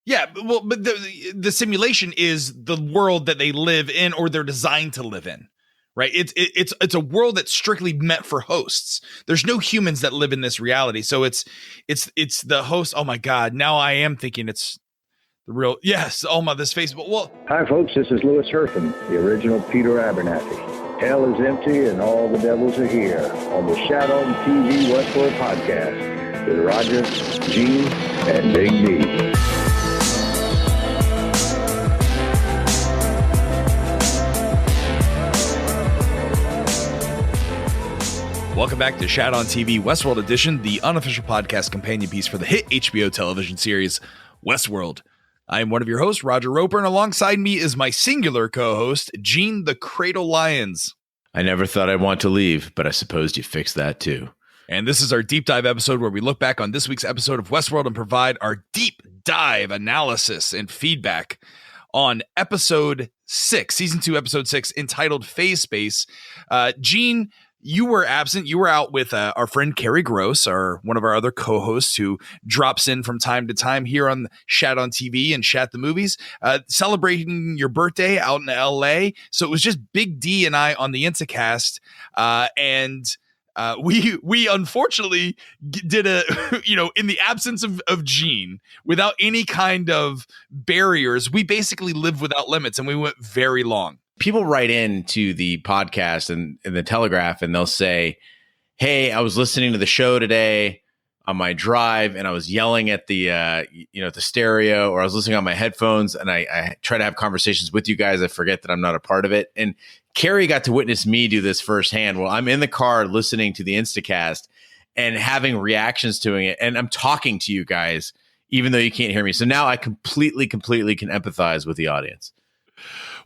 Yeah, but the simulation is the world that they live in, or they're designed to live in, right? It's a world that's strictly meant for hosts. There's no humans that live in this reality, so it's the host. Oh my God! Now I am thinking it's the real. Yes. Oh my, this Facebook. Well, hi folks, this is Louis Herfin, the original Peter Abernathy. Hell is empty and all the devils are here on the Shat on TV Westworld podcast with Roger, Gene, and Big D. Welcome back to Shat on TV Westworld Edition, the unofficial podcast companion piece for the hit HBO television series Westworld. I am one of your hosts, Roger Roper, and alongside me is my singular co-host, Gene the Cradle Lyons. I never thought I'd want to leave, but I suppose you fixed that too. And this is our deep dive episode where we look back on this week's episode of Westworld and provide our deep dive analysis and feedback on episode 6, season 2, episode 6, entitled Phase Space. Gene, you were absent. You were out with our friend Carrie Gross, one of our other co-hosts who drops in from time to time here on Shat on TV and Shat the Movies, celebrating your birthday out in LA. So it was just Big D and I on the Instacast, and we unfortunately did in the absence of Gene, without any kind of barriers, we basically lived without limits, and we went very long. People write into the podcast and the Telegraph, and they'll say, hey, I was listening to the show today on my drive, and I was yelling at the the stereo, or I was listening on my headphones, and I try to have conversations with you guys. I forget that I'm not a part of it. And Carrie got to witness me do this firsthand. Well, I'm in the car listening to the Instacast and having reactions to it, and I'm talking to you guys, even though you can't hear me. So now I completely can empathize with the audience.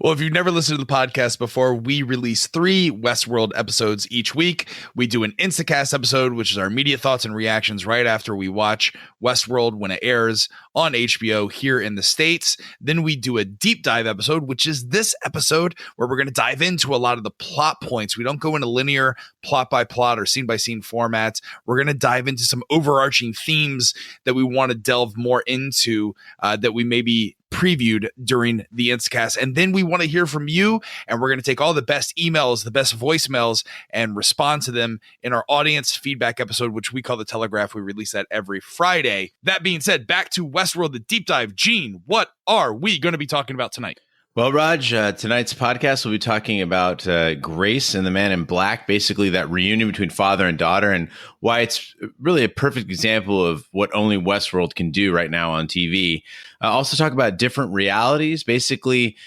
Well, if you've never listened to the podcast before, we release 3 Westworld episodes each week. We do an Instacast episode, which is our immediate thoughts and reactions right after we watch Westworld when it airs on HBO here in the States. Then we do a deep dive episode, which is this episode, where we're going to dive into a lot of the plot points. We don't go into linear plot by plot or scene by scene formats. We're going to dive into some overarching themes that we want to delve more into, that we maybe previewed during the Instacast. And then we want to hear from you, and we're going to take all the best emails, the best voicemails, and respond to them in our audience feedback episode, which we call the Telegraph. We release that every Friday. That being said, back to Westworld, the deep dive. Gene, what are we going to be talking about tonight? Well, Raj, tonight's podcast, we'll be talking about Grace and the Man in Black, basically that reunion between father and daughter, and why it's really a perfect example of what only Westworld can do right now on TV. Also talk about different realities. Basically,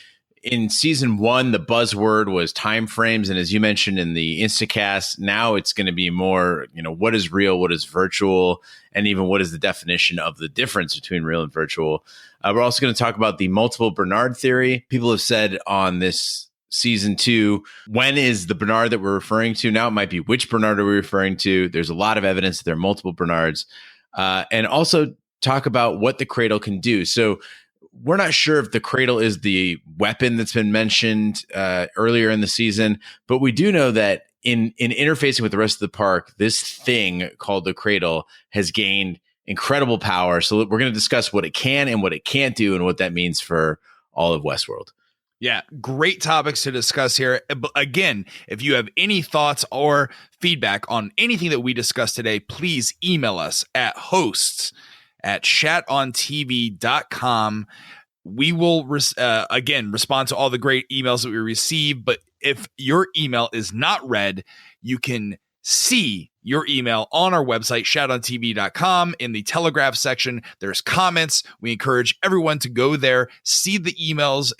in season 1, the buzzword was time frames. And as you mentioned in the Instacast, now it's going to be more, what is real, what is virtual, and even what is the definition of the difference between real and virtual. We're also going to talk about the multiple Bernard theory. People have said on this season 2, when is the Bernard that we're referring to? Now it might be, which Bernard are we referring to? There's a lot of evidence that there are multiple Bernards. And also talk about what the Cradle can do. So we're not sure if the Cradle is the weapon that's been mentioned earlier in the season, but we do know that in interfacing with the rest of the park, this thing called the Cradle has gained incredible power. So we're going to discuss what it can and what it can't do, and what that means for all of Westworld. Yeah, great topics to discuss here. Again, if you have any thoughts or feedback on anything that we discussed today, please email us at hosts@shatontv.com. We will, again, respond to all the great emails that we receive. But if your email is not read, you can see your email on our website, shatontv.com. In the Telegraph section, there's comments. We encourage everyone to go there, see the emails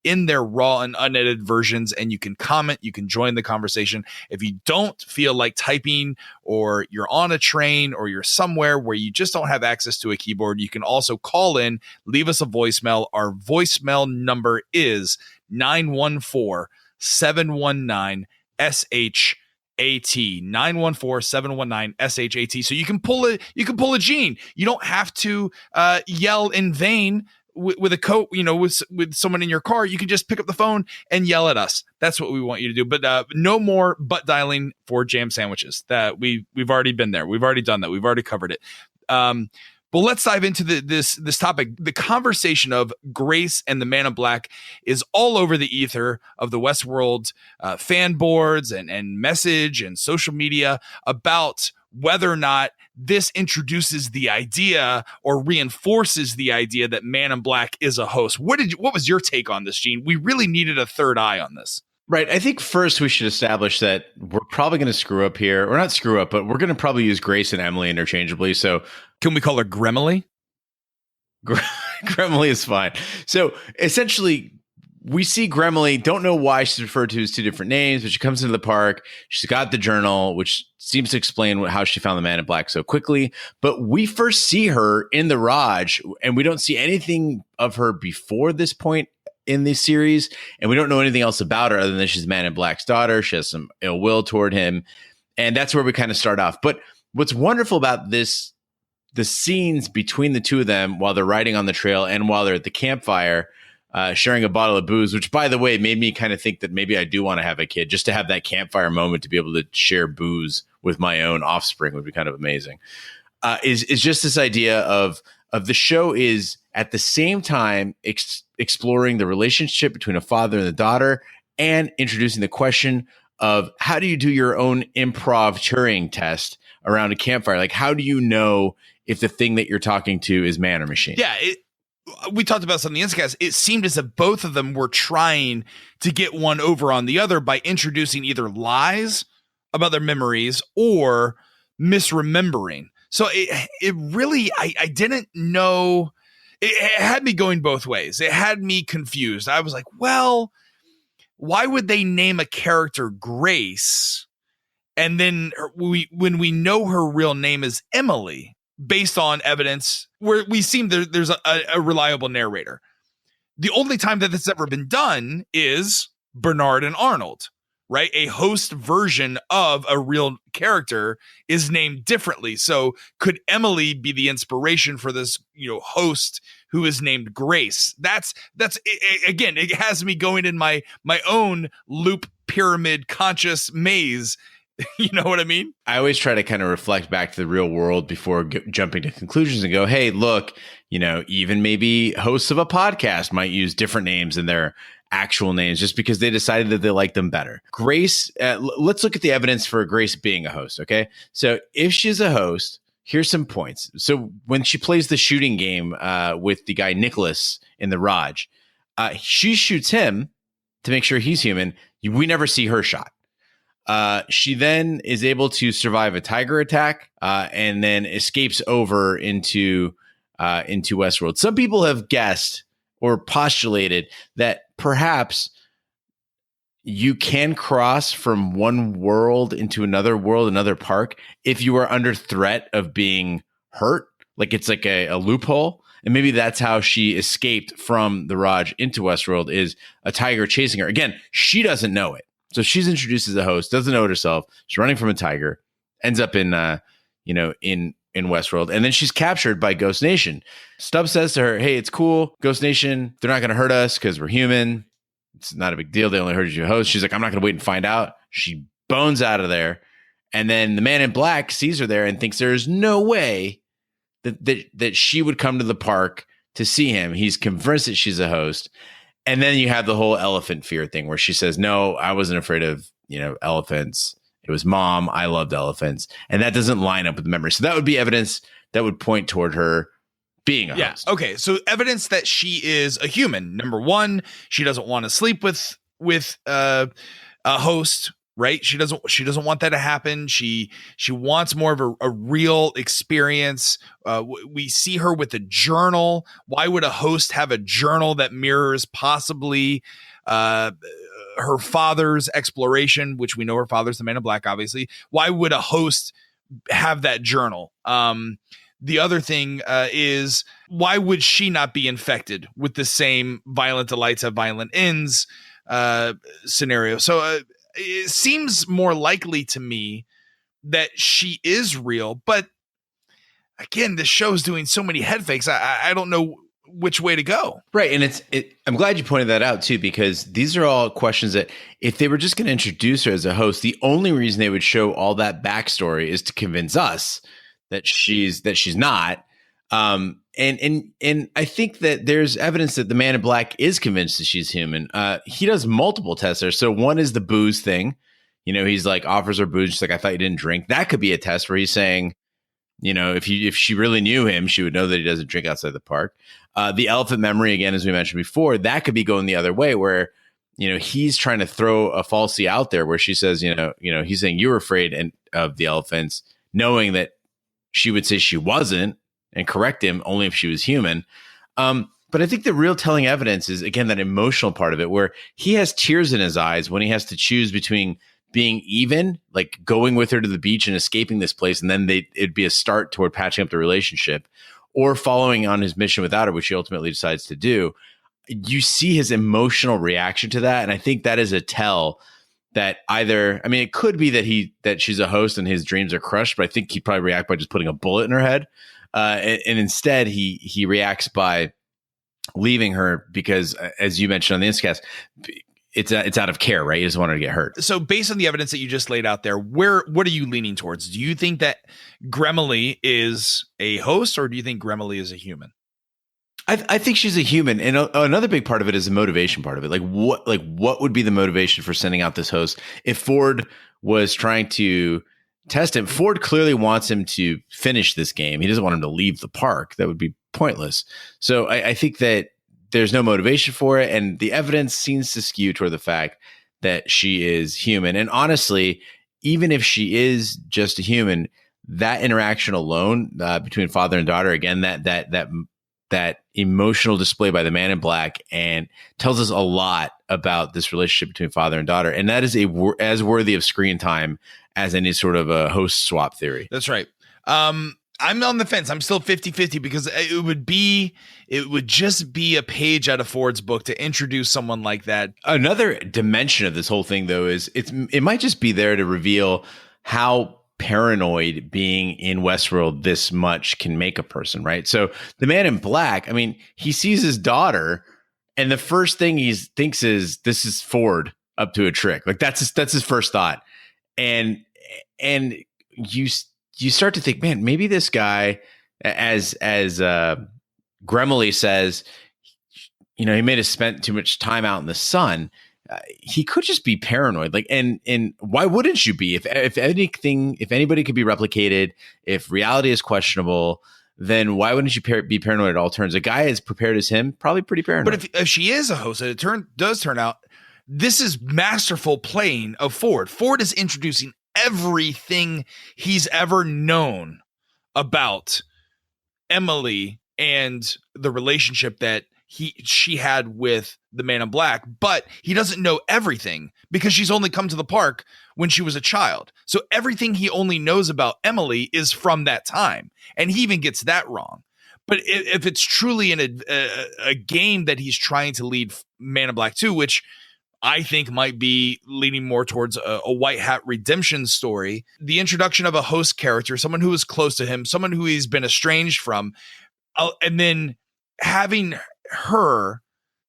in their raw and unedited versions, and you can comment, you can join the conversation. If you don't feel like typing, or you're on a train, or you're somewhere where you just don't have access to a keyboard, you can also call in, leave us a voicemail. Our voicemail number is 914-719-SHAT. 914-719-SHAT. So you can pull a Gene. You don't have to yell in vain with a coat, with someone in your car. You can just pick up the phone and yell at us. That's what we want you to do. But no more butt dialing for jam sandwiches. That we've already been there. We've already done that. We've already covered it. But let's dive into this topic. The conversation of Grace and the Man in Black is all over the ether of the Westworld fan boards and message and social media about whether or not this introduces the idea or reinforces the idea that Man in Black is a host. What was your take on this, Gene? We really needed a third eye on this. Right. I think first we should establish that we're probably going to screw up here, or not screw up, but we're going to probably use Grace and Emily interchangeably. So can we call her Gremily? Gremily is fine. So essentially, we see Gremily, don't know why she's referred to as two different names, but she comes into the park. She's got the journal, which seems to explain how she found the Man in Black so quickly. But we first see her in the Raj, and we don't see anything of her before this point in the series. And we don't know anything else about her other than she's Man in Black's daughter. She has some ill will toward him. And that's where we kind of start off. But what's wonderful about this, the scenes between the two of them while they're riding on the trail and while they're at the campfire, sharing a bottle of booze, which, by the way, made me kind of think that maybe I do want to have a kid just to have that campfire moment to be able to share booze with my own offspring would be kind of amazing. Is just this idea of the show is at the same time exploring the relationship between a father and a daughter and introducing the question of how do you do your own improv Turing test around a campfire? Like, how do you know if the thing that you're talking to is man or machine? Yeah, we talked about something in the Instacast. It seemed as if both of them were trying to get one over on the other by introducing either lies about their memories or misremembering. So it really, I didn't know. It had me going both ways. It had me confused. I was like, well, why would they name a character Grace? And then when we know her real name is Emily, based on evidence where we seem there's a reliable narrator. The only time that that's ever been done is Bernard and Arnold, right? A host version of a real character is named differently. So could Emily be the inspiration for this, host who is named Grace? That's again, it has me going in my own loop pyramid conscious maze. You know what I mean? I always try to kind of reflect back to the real world before jumping to conclusions and go, hey, look, even maybe hosts of a podcast might use different names than their actual names just because they decided that they like them better. Grace, let's look at the evidence for Grace being a host, okay? So if she's a host, here's some points. So when she plays the shooting game with the guy Nicholas in the Raj, she shoots him to make sure he's human. We never see her shot. She then is able to survive a tiger attack and then escapes over into Westworld. Some people have guessed or postulated that perhaps you can cross from one world into another world, another park, if you are under threat of being hurt. Like it's like a loophole. And maybe that's how she escaped from the Raj into Westworld, is a tiger chasing her. Again, she doesn't know it. So she's introduced as a host, doesn't know it herself. She's running from a tiger, ends up in Westworld, and then she's captured by Ghost Nation. Stubbs says to her, "Hey, it's cool, Ghost Nation. They're not going to hurt us because we're human. It's not a big deal. They only heard you a host." She's like, "I'm not going to wait and find out." She bones out of there, and then the Man in Black sees her there and thinks there is no way that she would come to the park to see him. He's convinced that she's a host. And then you have the whole elephant fear thing where she says, "No, I wasn't afraid of, elephants. It was Mom. I loved elephants." And that doesn't line up with the memory. So that would be evidence that would point toward her being a host. Okay. So evidence that she is a human. Number one, she doesn't want to sleep with a host, right? She doesn't want that to happen. She wants more of a real experience. We see her with a journal. Why would a host have a journal that mirrors possibly her father's exploration, which we know her father's the Man in Black, obviously. Why would a host have that journal? The other thing is, why would she not be infected with the same violent delights have violent ends scenario? So it seems more likely to me that she is real, but again, this show's doing so many head fakes. I don't know which way to go. Right. And I'm glad you pointed that out too, because these are all questions that if they were just going to introduce her as a host, the only reason they would show all that backstory is to convince us that she's not. And I think that there's evidence that the man in black is convinced that she's human. He does multiple tests there. So one is the booze thing. He's like offers her booze. She's like, I thought you didn't drink. That could be a test where he's saying, if she really knew him, she would know that he doesn't drink outside the park. The elephant memory, again, as we mentioned before, that could be going the other way where, he's trying to throw a falsie out there where she says, he's saying you were afraid of the elephants, knowing that she would say she wasn't and correct him only if she was human. But I think the real telling evidence is, again, that emotional part of it where he has tears in his eyes when he has to choose between being even, like going with her to the beach and escaping this place, and then it'd be a start toward patching up the relationship, or following on his mission without her, which he ultimately decides to do. You see his emotional reaction to that. And I think that is a tell that it could be that she's a host and his dreams are crushed, but I think he'd probably react by just putting a bullet in her head. And instead he reacts by leaving her because, as you mentioned on the Instacast, it's out of care, right? He doesn't want her to get hurt. So based on the evidence that you just laid out there, what are you leaning towards? Do you think that Gremily is a host, or do you think Gremily is a human? I think she's a human, and another big part of it is the motivation part of it. Like what would be the motivation for sending out this host? If Ford was trying to test him, Ford clearly wants him to finish this game. He doesn't want him to leave the park. That would be pointless. So I think that there's no motivation for it, and the evidence seems to skew toward the fact that she is human. And honestly, even if she is just a human, that interaction alone between father and daughter, again, that emotional display by the man in black, and tells us a lot about this relationship between father and daughter. And that is as worthy of screen time as any sort of a host swap theory. That's right. I'm on the fence. I'm still 50-50 because it would just be a page out of Ford's book to introduce someone like that. Another dimension of this whole thing, though, is it might just be there to reveal how paranoid being in Westworld this much can make a person, right? So the man in black, he sees his daughter, and the first thing he thinks is, this is Ford up to a trick. Like that's his first thought. And you start to think, man, maybe this guy, as Gremily says, he may have spent too much time out in the sun. He could just be paranoid. Like, and why wouldn't you be? If anybody could be replicated, if reality is questionable, then why wouldn't you be paranoid at all turns? A guy as prepared as him, probably pretty paranoid. But if she is a host, and it does turn out, this is masterful playing of Ford. Ford is introducing everything he's ever known about Emily and the relationship that she had with the man in black, but he doesn't know everything because she's only come to the park when she was a child. So everything he only knows about Emily is from that time, and he even gets that wrong. But if it's truly a game that he's trying to lead Man in Black 2, which I think might be leaning more towards a white hat redemption story, the introduction of a host character, someone who is close to him, someone who he's been estranged from, and then having her,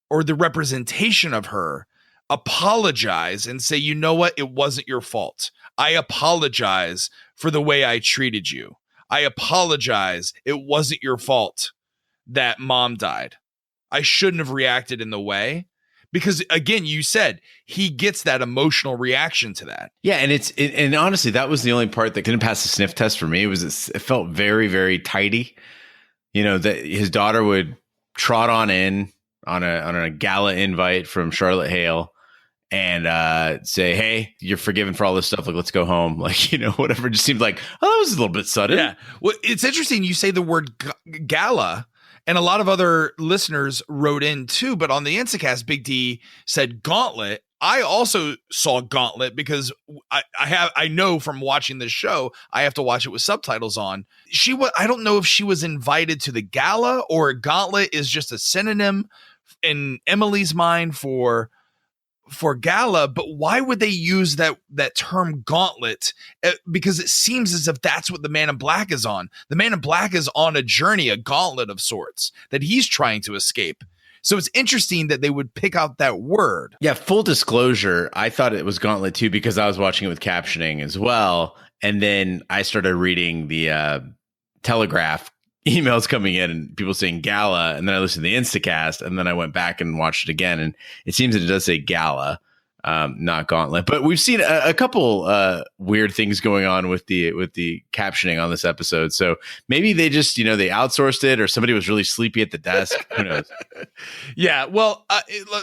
or the representation of her, apologize and say, you know what, it wasn't your fault. I apologize for the way I treated you. I apologize. It wasn't your fault that mom died. I shouldn't have reacted in the way. Because again, you said he gets that emotional reaction to that. Yeah, and honestly, that was the only part that didn't pass the sniff test for me. It felt very, very tidy. That his daughter would trot on in on a gala invite from Charlotte Hale and say, "Hey, you're forgiven for all this stuff. Like, let's go home." Like, whatever. It just seemed like, oh, that was a little bit sudden. Yeah. Well, it's interesting you say the word gala. And a lot of other listeners wrote in too, but on the Instacast, Big D said Gauntlet. I also saw Gauntlet because I know from watching this show, I have to watch it with subtitles on. I don't know if she was invited to the gala, or Gauntlet is just a synonym in Emily's mind for gala, but why would they use that term gauntlet? Because it seems as if that's what the man in black is on. The man in black is on a journey, a gauntlet of sorts that he's trying to escape. So it's interesting that they would pick out that word. Yeah, full disclosure, I thought it was gauntlet too because I was watching it with captioning as well. And then I started reading the Telegraph emails coming in and people saying gala, and then I listened to the Instacast, and then I went back and watched it again, and it seems that it does say gala, not gauntlet. But we've seen a couple weird things going on with the captioning on this episode. So maybe they just, they outsourced it, or somebody was really sleepy at the desk. Who knows? Yeah. Well,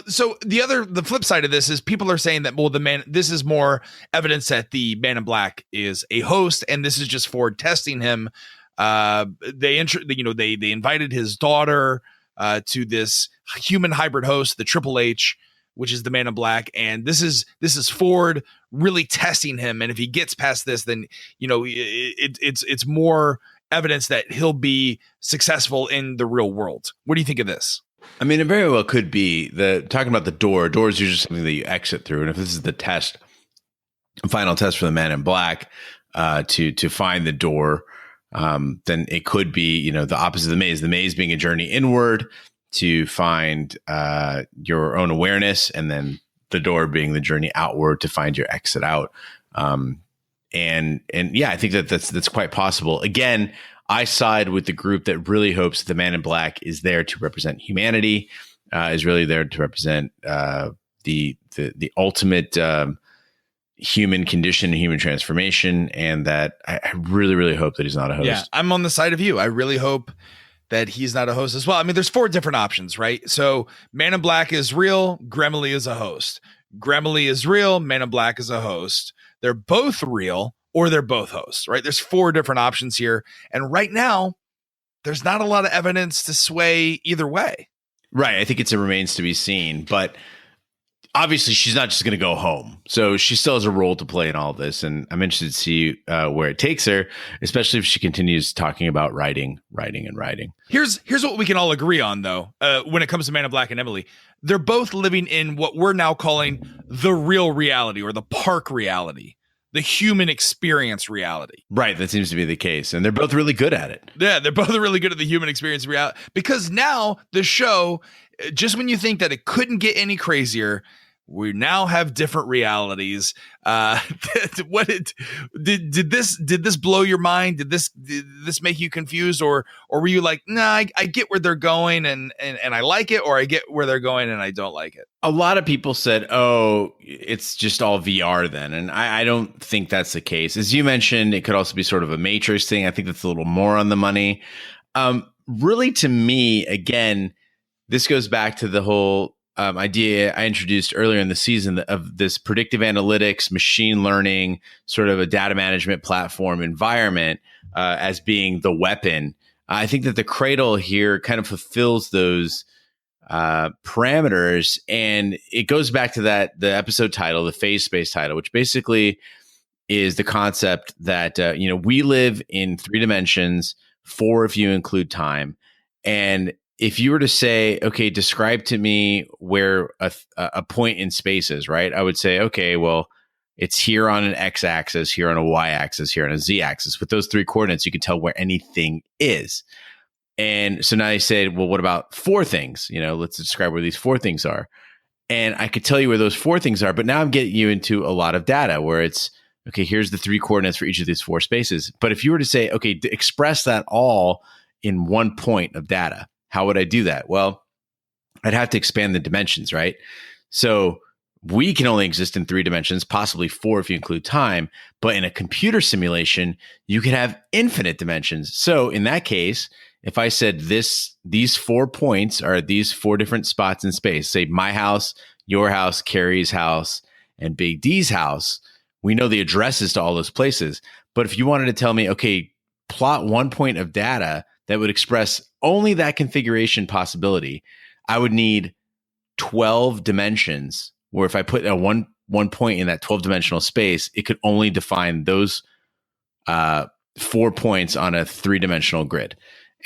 so the flip side of this is people are saying that, well, this is more evidence that the Man in Black is a host, and this is just for testing him. They invited his daughter to this human hybrid host, the Triple H, which is the Man in Black, and this is Ford really testing him. And if he gets past this, then it's more evidence that he'll be successful in the real world. What do you think of this? I mean, it very well could be. Talking about the door. Doors are usually something that you exit through, and if this is the final test for the Man in Black, to find the door, then it could be, the opposite of the maze. The maze being a journey inward to find your own awareness, and then the door being the journey outward to find your exit out. And yeah, I think that's quite possible. Again, I side with the group that really hopes the Man in Black is there to represent humanity, is really there to represent the ultimate human condition and human transformation, and that I really, really hope that he's not a host. Yeah, I'm on the side of you. I really hope that he's not a host as well. I mean, there's 4 different options, right? So Man in Black is real, Gremley is a host. Gremley is real, Man in Black is a host. They're both real, or they're both hosts, right? There's 4 different options here. And right now, there's not a lot of evidence to sway either way. Right. I think it remains to be seen. But obviously, she's not just going to go home. So she still has a role to play in all this. And I'm interested to see where it takes her, especially if she continues talking about writing. Here's what we can all agree on, though, when it comes to Man in Black and Emily. They're both living in what we're now calling the real reality, or the park reality, the human experience reality. Right. That seems to be the case. And they're both really good at it. Yeah, they're both really good at the human experience reality, because now the show, just when you think that it couldn't get any crazier, we now have different realities. Did this blow your mind? Did this make you confused, or were you like, nah, I get where they're going and I like it, or I get where they're going and I don't like it? A lot of people said, oh, it's just all VR then. And I don't think that's the case. As you mentioned, it could also be sort of a Matrix thing. I think that's a little more on the money. Really, to me, again, this goes back to the whole idea I introduced earlier in the season of this predictive analytics, machine learning, sort of a data management platform environment as being the weapon. I think that the Cradle here kind of fulfills those parameters, and it goes back to the episode title, the phase space title, which basically is the concept that we live in 3 dimensions, 4 if you include time, and if you were to say, okay, describe to me where a point in space is, right? I would say, okay, well, it's here on an x-axis, here on a y-axis, here on a z-axis. With those 3 coordinates, you can tell where anything is. And so now you say, well, what about 4 things? Let's describe where these 4 things are. And I could tell you where those 4 things are, but now I'm getting you into a lot of data where it's, okay, here's the 3 coordinates for each of these 4 spaces. But if you were to say, okay, express that all in 1 point of data, how would I do that? Well, I'd have to expand the dimensions, right? So we can only exist in 3 dimensions, possibly 4 if you include time. But in a computer simulation, you could have infinite dimensions. So in that case, if I said these 4 points are these 4 different spots in space, say my house, your house, Carrie's house, and Big D's house, we know the addresses to all those places. But if you wanted to tell me, okay, plot 1 point of data that would express only that configuration possibility, I would need 12 dimensions, where if I put a one point in that 12-dimensional space, it could only define those 4 points on a 3-dimensional grid.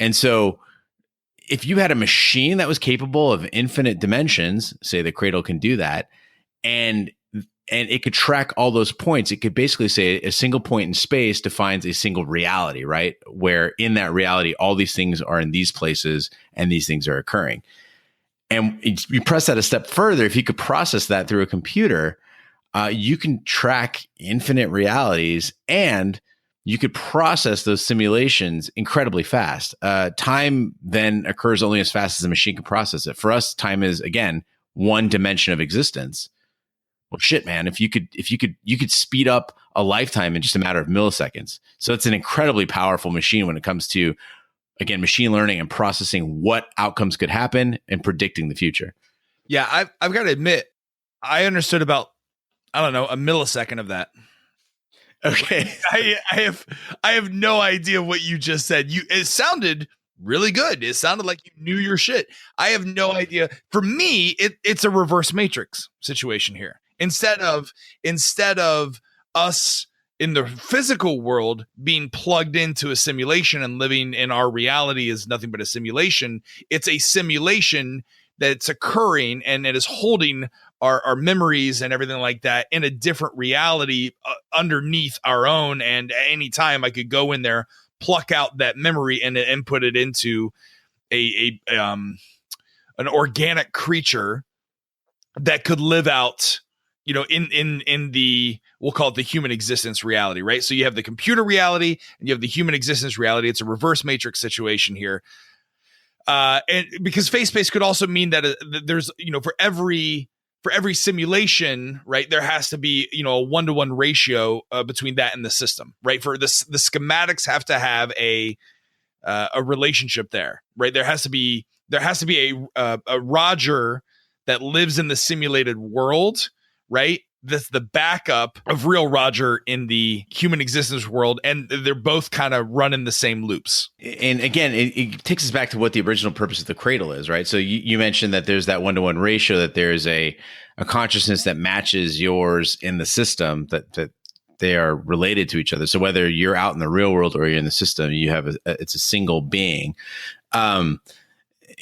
And so if you had a machine that was capable of infinite dimensions, say the Cradle can do that, and it could track all those points. It could basically say a single point in space defines a single reality, right? Where in that reality, all these things are in these places and these things are occurring. And you press that a step further. If you could process that through a computer, you can track infinite realities and you could process those simulations incredibly fast. Time then occurs only as fast as the machine can process it. For us, time is, again, one dimension of existence. Well, shit, man, you could speed up a lifetime in just a matter of milliseconds. So it's an incredibly powerful machine when it comes to, again, machine learning and processing what outcomes could happen and predicting the future. Yeah, I've got to admit, I understood about, I don't know, a millisecond of that. Okay. I have no idea what you just said. It sounded really good. It sounded like you knew your shit. I have no idea. For me, it's a reverse matrix situation here. Instead of us in the physical world being plugged into a simulation and living in our reality is nothing but a simulation, it's a simulation that's occurring and it is holding our memories and everything like that in a different reality underneath our own. And at any time I could go in there, pluck out that memory and put it into an organic creature that could live out, in the, we'll call it the human existence reality, right? So you have the computer reality and you have the human existence reality. It's a reverse matrix situation here. And because phase space could also mean that there's, for every simulation, right, there has to be, a 1-to-1 ratio between that and the system, right? For the schematics have to have a relationship there, right? There has to be a Roger that lives in the simulated world, right? That's the backup of real Roger in the human existence world, and they're both kind of running the same loops. And again, it takes us back to what the original purpose of the cradle is, right? So you mentioned that there's that 1-to-1 ratio, that there's a consciousness that matches yours in the system, that they are related to each other. So whether you're out in the real world or you're in the system, you have it's a single being.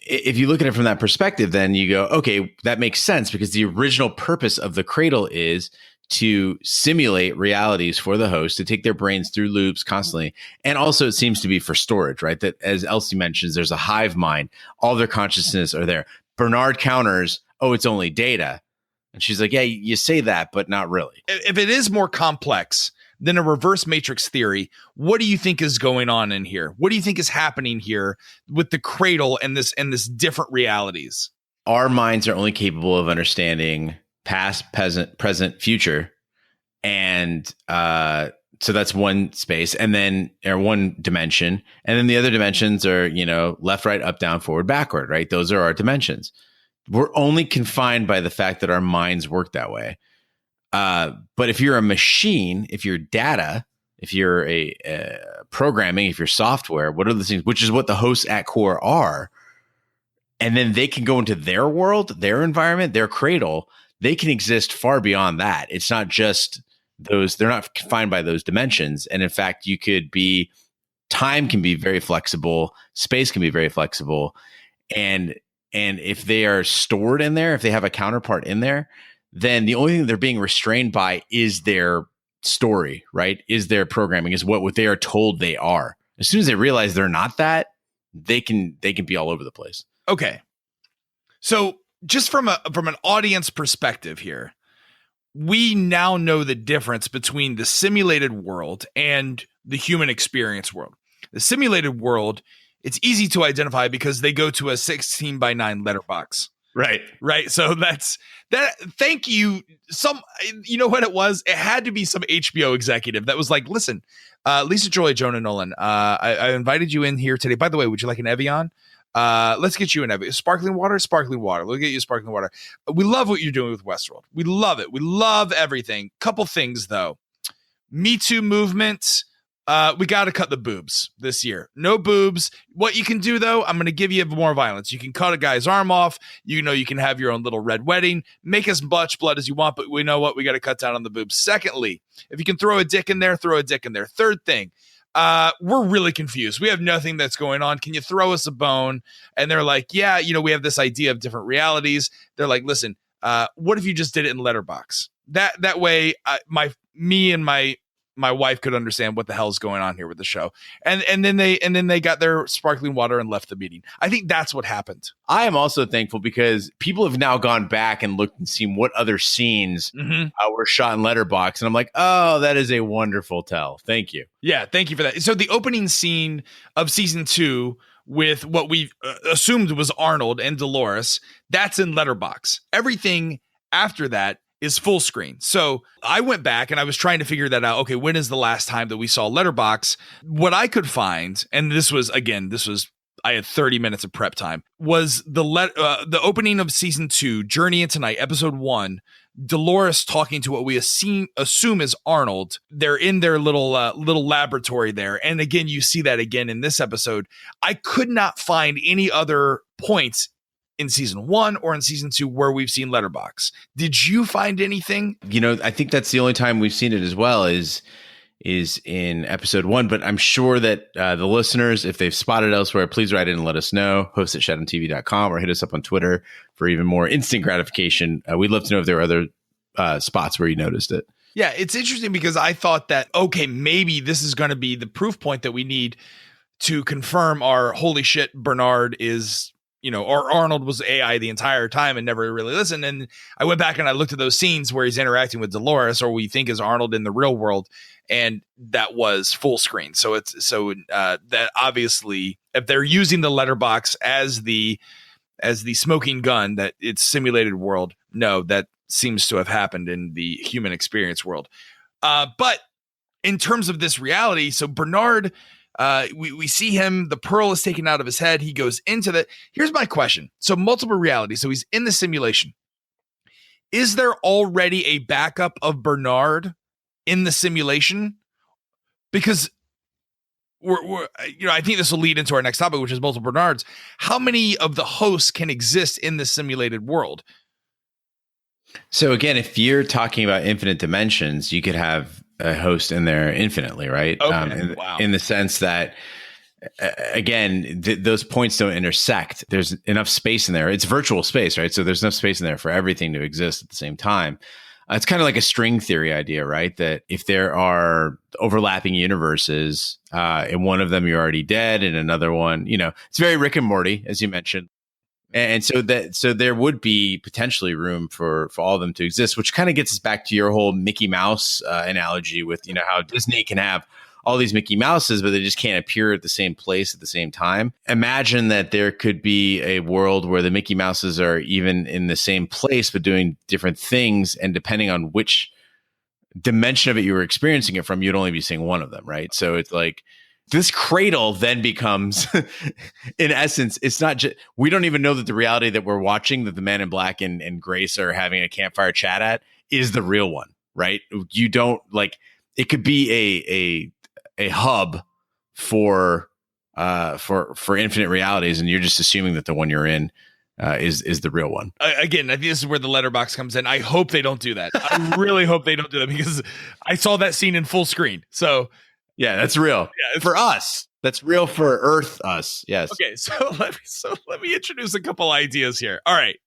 If you look at it from that perspective, then you go, okay, that makes sense, because the original purpose of the cradle is to simulate realities for the host, to take their brains through loops constantly. And also it seems to be for storage, right? That, as Elsie mentions, there's a hive mind. All their consciousness are there. Bernard counters, oh, it's only data. And she's like, yeah, you say that, but not really. If it is more complex than a reverse matrix theory, what do you think is going on in here? What do you think is happening here with the cradle and this different realities? Our minds are only capable of understanding past, present, future. And so that's one space, and then, or one dimension. And then the other dimensions are, left, right, up, down, forward, backward, right? Those are our dimensions. We're only confined by the fact that our minds work that way. But if you're a machine, if you're data, if you're a programming, if you're software, what are the things, which is what the hosts at core are, and then they can go into their world, their environment, their cradle, they can exist far beyond that. It's not just those, they're not confined by those dimensions. And in fact, time can be very flexible, space can be very flexible. And if they are stored in there, if they have a counterpart in there, then the only thing they're being restrained by is their story, right? Is their programming, is what they are told they are. As soon as they realize they're not that, they can be all over the place. Okay. So just from an audience perspective here, we now know the difference between the simulated world and the human experience world. The simulated world, it's easy to identify because they go to a 16:9 letterbox. Right. So that's that. Thank you. You know what it was? It had to be some HBO executive that was like, listen, Lisa Joy, Jonah Nolan, I invited you in here today. By the way, would you like an Evian? Let's get you an Evian. Sparkling water. We'll get you sparkling water. We love what you're doing with Westworld. We love it. We love everything. Couple things though. Me Too movement. We got to cut the boobs this year. No boobs. What you can do, though, I'm going to give you more violence. You can cut a guy's arm off. You can have your own little red wedding. Make as much blood as you want, but we know what? We got to cut down on the boobs. Secondly, if you can throw a dick in there, throw a dick in there. Third thing, we're really confused. We have nothing that's going on. Can you throw us a bone? And they're like, yeah, we have this idea of different realities. They're like, listen, what if you just did it in letterbox? That way, me and my my wife could understand what the hell's going on here with the show. And then they got their sparkling water and left the meeting. I think that's what happened. I am also thankful because people have now gone back and looked and seen what other scenes were shot in Letterboxd. And I'm like, oh, that is a wonderful tell. Thank you. Yeah, thank you for that. So the opening scene of season 2 with what we assumed was Arnold and Dolores, that's in Letterboxd. Everything after that is full screen. So I went back and I was trying to figure that out. Okay, when is the last time that we saw Letterboxd? What I could find, and this was I had 30 minutes of prep time, was the opening of season 2, Journey into Night, episode 1, Dolores talking to what we assume is Arnold. They're in their little laboratory there. And again, you see that again in this episode. I could not find any other points in season 1 or in season 2 where we've seen Letterboxd. Did you find anything? I think that's the only time we've seen it as well is in episode 1, but I'm sure that the listeners, if they've spotted elsewhere, please write in and let us know. Host at shatomtv.com or hit us up on Twitter for even more instant gratification. We'd love to know if there are other spots where you noticed it. Yeah, it's interesting because I thought that, okay, maybe this is going to be the proof point that we need to confirm our holy shit, Bernard is, or Arnold was AI the entire time and never really listened. And I went back and I looked at those scenes where he's interacting with Dolores, or we think is Arnold in the real world. And that was full screen. So that obviously, if they're using the Letterboxd as the smoking gun, that it's simulated world, no, that seems to have happened in the human experience world. But in terms of this reality, so Bernard, we see him, the pearl is taken out of his head. He goes into the, here's my question. So multiple realities. So he's in the simulation. Is there already a backup of Bernard in the simulation? Because we're I think this will lead into our next topic, which is multiple Bernards. How many of the hosts can exist in the simulated world? So again, if you're talking about infinite dimensions, you could have a host in there infinitely, right? Okay. Wow. In the sense that, again, those points don't intersect. There's enough space in there. It's virtual space, right? So there's enough space in there for everything to exist at the same time. It's kind of like a string theory idea, right? That if there are overlapping universes, in one of them you're already dead, and another one, it's very Rick and Morty, as you mentioned. And so there would be potentially room for all of them to exist, which kind of gets us back to your whole Mickey Mouse analogy with, how Disney can have all these Mickey Mouses, but they just can't appear at the same place at the same time. Imagine that there could be a world where the Mickey Mouses are even in the same place, but doing different things. And depending on which dimension of it you were experiencing it from, you'd only be seeing one of them, right? So it's like this cradle then becomes, in essence, it's not just, we don't even know that the reality that we're watching, that the Man in Black and Grace are having a campfire chat at, is the real one, right? You don't it could be a hub for infinite realities, and you're just assuming that the one you're in is the real one. Again, I think this is where the Letterboxd comes in. I hope they don't do that. I really hope they don't do that, because I saw that scene in full screen. So yeah, that's real. Yeah, for us. That's real for Earth us. Yes. Okay, so let me introduce a couple ideas here. All right.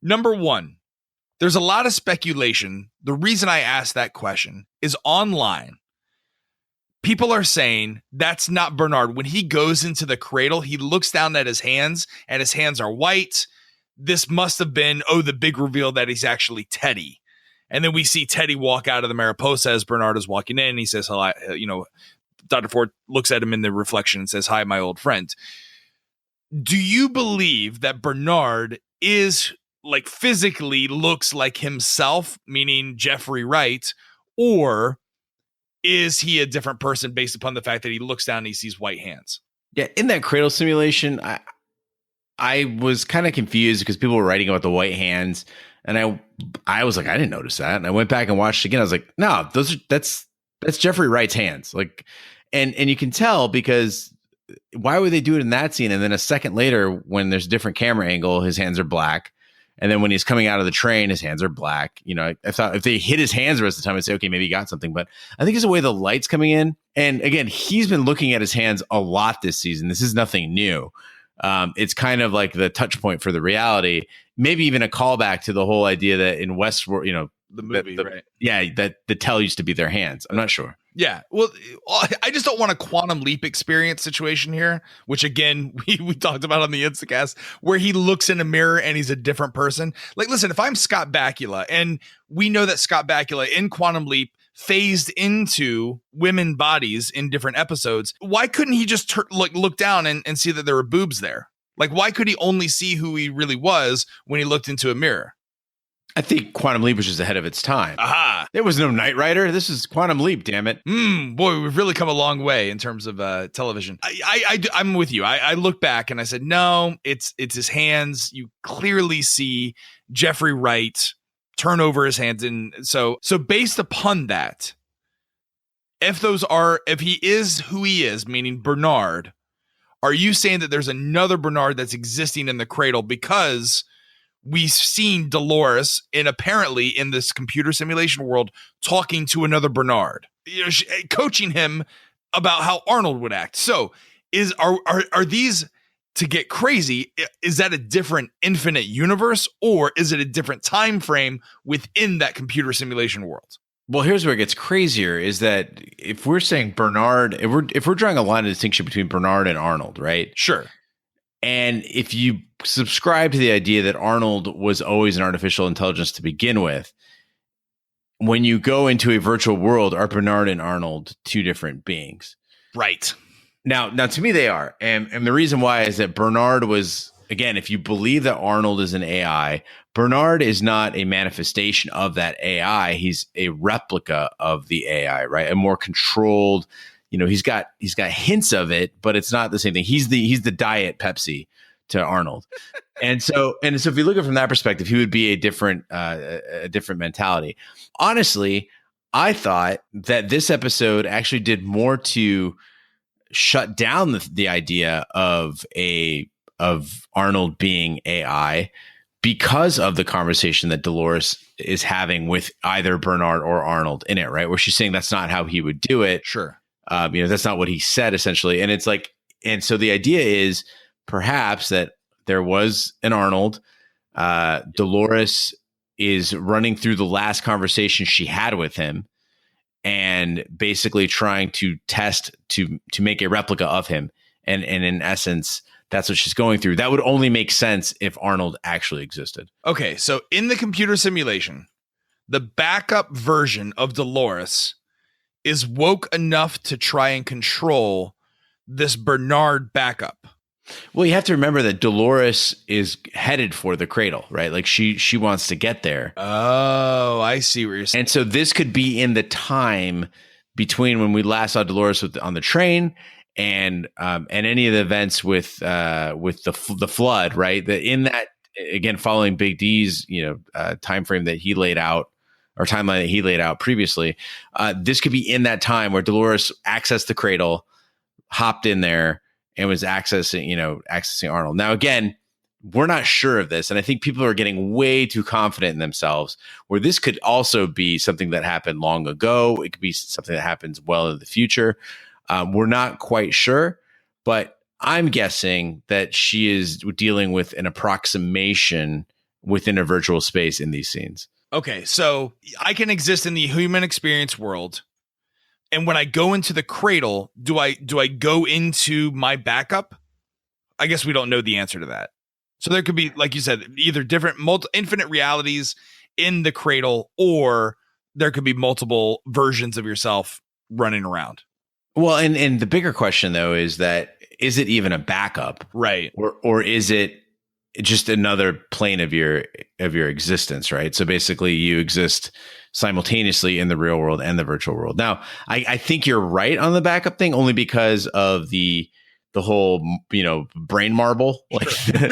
Number 1, there's a lot of speculation. The reason I asked that question is online. People are saying that's not Bernard. When he goes into the cradle, he looks down at his hands, and his hands are white. This must have been, the big reveal that he's actually Teddy. And then we see Teddy walk out of the Mariposa as Bernard is walking in. And he says, hello, Dr. Ford looks at him in the reflection and says, hi, my old friend. Do you believe that Bernard is physically looks like himself, meaning Jeffrey Wright, or is he a different person based upon the fact that he looks down and he sees white hands? Yeah, in that cradle simulation, I was kind of confused because people were writing about the white hands, and I was like, I didn't notice that. And I went back and watched it again. I was like, no, that's Jeffrey Wright's hands. And you can tell, because why would they do it in that scene? And then a second later, when there's a different camera angle, his hands are black. And then when he's coming out of the train, his hands are black. I thought if they hit his hands the rest of the time, I'd say, okay, maybe he got something. But I think it's the way the light's coming in. And again, he's been looking at his hands a lot this season. This is nothing new. It's kind of like the touch point for the reality, maybe even a callback to the whole idea that in Westworld, the movie, right? Yeah, that the Tell used to be their hands. I'm not sure. Yeah. Well, I just don't want a quantum leap experience situation here, which again, we talked about on the Instacast, where he looks in a mirror and he's a different person. Like, listen, if I'm Scott Bakula, and we know that Scott Bakula in Quantum Leap phased into women bodies in different episodes, why couldn't he just look down and see that there were boobs there? Like, why could he only see who he really was when he looked into a mirror? I think Quantum Leap was just ahead of its time. Aha. There was no Knight Rider. This is Quantum Leap, damn it. Boy, we've really come a long way in terms of television. I'm with you. I look back and I said, no, it's his hands. You clearly see Jeffrey Wright turn over his hands. And so based upon that, if he is who he is, meaning Bernard, are you saying that there's another Bernard that's existing in the cradle? Because we've seen Dolores apparently in this computer simulation world talking to another Bernard, coaching him about how Arnold would act. So are these, to get crazy, is that a different infinite universe, or is it a different time frame within that computer simulation world? Well, here's where it gets crazier, is that if we're saying Bernard, if we're drawing a line of distinction between Bernard and Arnold, right? Sure. And if you subscribe to the idea that Arnold was always an artificial intelligence to begin with, when you go into a virtual world, are Bernard and Arnold two different beings? Right. Now to me, they are. And the reason why is that Bernard was, again, if you believe that Arnold is an AI, Bernard is not a manifestation of that AI. He's a replica of the AI, right? A more controlled, he's got hints of it, but it's not the same thing. He's the diet Pepsi to Arnold. And so if you look at it from that perspective, he would be a different mentality. Honestly, I thought that this episode actually did more to shut down the idea of Arnold being AI, because of the conversation that Dolores is having with either Bernard or Arnold in it, right? Where she's saying that's not how he would do it. Sure. That's not what he said, essentially. And it's like, and so the idea is perhaps that there was an Arnold. Dolores is running through the last conversation she had with him and basically trying to test to make a replica of him. And in essence, that's what she's going through. That would only make sense if Arnold actually existed. Okay, so in the computer simulation, the backup version of Dolores is woke enough to try and control this Bernard backup. Well, you have to remember that Dolores is headed for the cradle, right? Like she wants to get there. Oh, I see what you're saying. And so this could be in the time between when we last saw Dolores on the train and any of the events with the flood, right? That in that, again, following Big D's time frame that he laid out, or timeline that he laid out previously, this could be in that time where Dolores accessed the cradle, hopped in there, and was accessing Arnold. Now, again, we're not sure of this, and I think people are getting way too confident in themselves, where this could also be something that happened long ago. It could be something that happens well in the future. We're not quite sure, but I'm guessing that she is dealing with an approximation within a virtual space in these scenes. Okay, so I can exist in the human experience world, and when I go into the cradle, do I go into my backup? I guess we don't know the answer to that. So there could be, like you said, either different infinite realities in the cradle, or there could be multiple versions of yourself running around. Well, and the bigger question though is it even a backup, right? Or is it just another plane of your existence, right? So basically, you exist simultaneously in the real world and the virtual world. Now, I think you're right on the backup thing, only because of the whole brain marble, like Sure.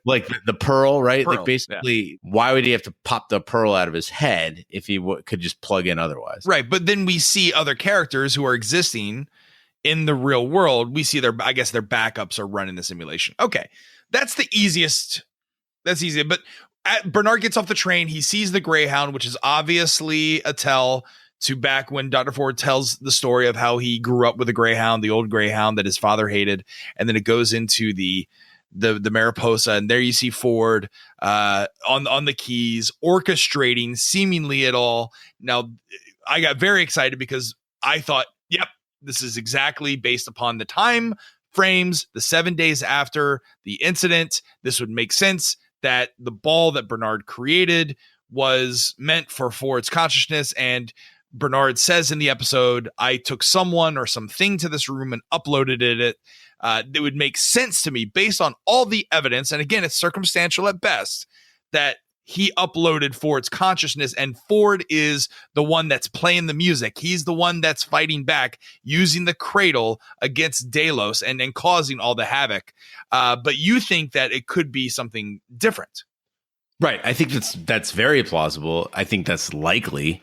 like the pearl, right? Pearl, like basically, Why would he have to pop the pearl out of his head if he could just plug in otherwise? Right, but then we see other characters who are existing in the real world. We see their backups are running the simulation. Okay, that's the easiest. That's easy. But Bernard gets off the train. He sees the Greyhound, which is obviously a tell to back when Dr. Ford tells the story of how he grew up with a Greyhound, the old Greyhound that his father hated. And then it goes into the the Mariposa, and there you see Ford on the keys, orchestrating seemingly it all. Now, I got very excited because I thought, yep, this is exactly based upon the time frames, the 7 days after the incident. This would make sense that the ball that Bernard created was meant for Ford's consciousness. And Bernard says in the episode, I took someone or something to this room and uploaded it. It would make sense to me based on all the evidence. And again, it's circumstantial at best, that he uploaded Ford's consciousness, and Ford is the one that's playing the music. He's the one that's fighting back using the Cradle against Delos and causing all the havoc. But you think that it could be something different. Right. I think that's very plausible. I think that's likely.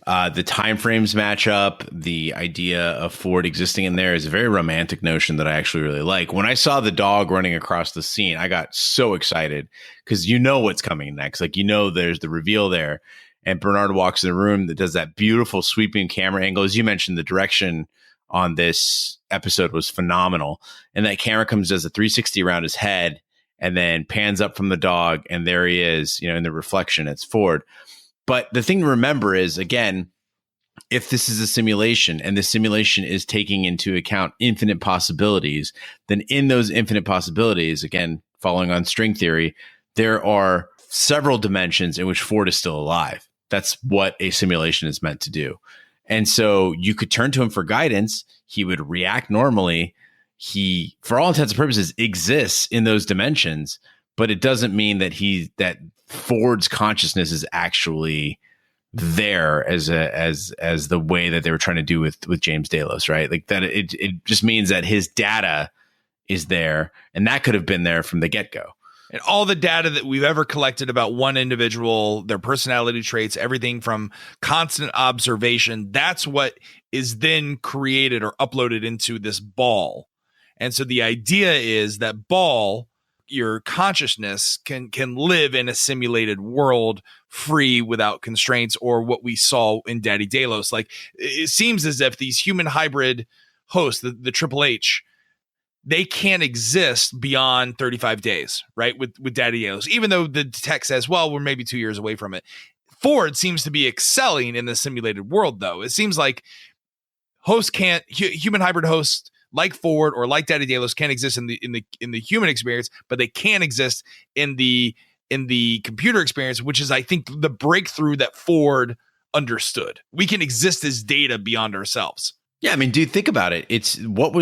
The time frames match up. The idea of Ford existing in there is a very romantic notion that I actually really like. When I saw the dog running across the scene, I got so excited because you know what's coming next. Like, you know, there's the reveal there. And Bernard walks in the room that does that beautiful sweeping camera angle. As you mentioned, the direction on this episode was phenomenal. And that camera does a 360 around his head and then pans up from the dog. And there he is, you know, in the reflection, it's Ford. But the thing to remember is, again, if this is a simulation and the simulation is taking into account infinite possibilities, then in those infinite possibilities, again, following on string theory, there are several dimensions in which Ford is still alive. That's what a simulation is meant to do. And so you could turn to him for guidance. He would react normally. He, for all intents and purposes, exists in those dimensions, but it doesn't mean that that Ford's consciousness is actually there as the way that they were trying to do with James Delos, right? Like that it just means that his data is there, and that could have been there from the get-go. And all the data that we've ever collected about one individual, their personality traits, everything from constant observation, that's what is then created or uploaded into this ball. And so the idea is that ball, your consciousness can live in a simulated world free without constraints, or what we saw in Daddy Delos. Like, it seems as if these human hybrid hosts, the Triple H, they can't exist beyond 35 days, right? With Daddy Delos, even though the tech says, well, we're maybe 2 years away from it. Ford seems to be excelling in the simulated world, though. It seems like human hybrid hosts like Ford or like Daddy Delos can't exist in the human experience, but they can exist in the computer experience, which is, I think, the breakthrough that Ford understood. We can exist as data beyond ourselves. Yeah, I mean, dude, think about it. What's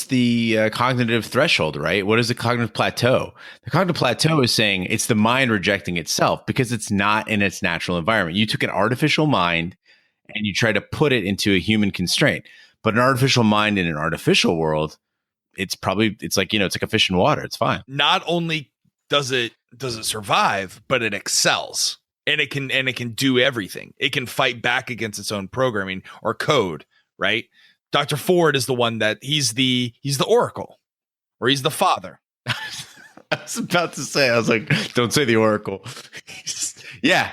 the cognitive threshold, right? What is the cognitive plateau? The cognitive plateau is saying it's the mind rejecting itself because it's not in its natural environment. You took an artificial mind and you try to put it into a human constraint. But an artificial mind in an artificial world, it's like, it's like a fish in water. It's fine. Not only does it survive, but it excels, and it can do everything. It can fight back against its own programming or code, right? Dr. Ford is the one that he's the oracle, or he's the father. I was about to say, I was like, don't say the oracle. Yeah.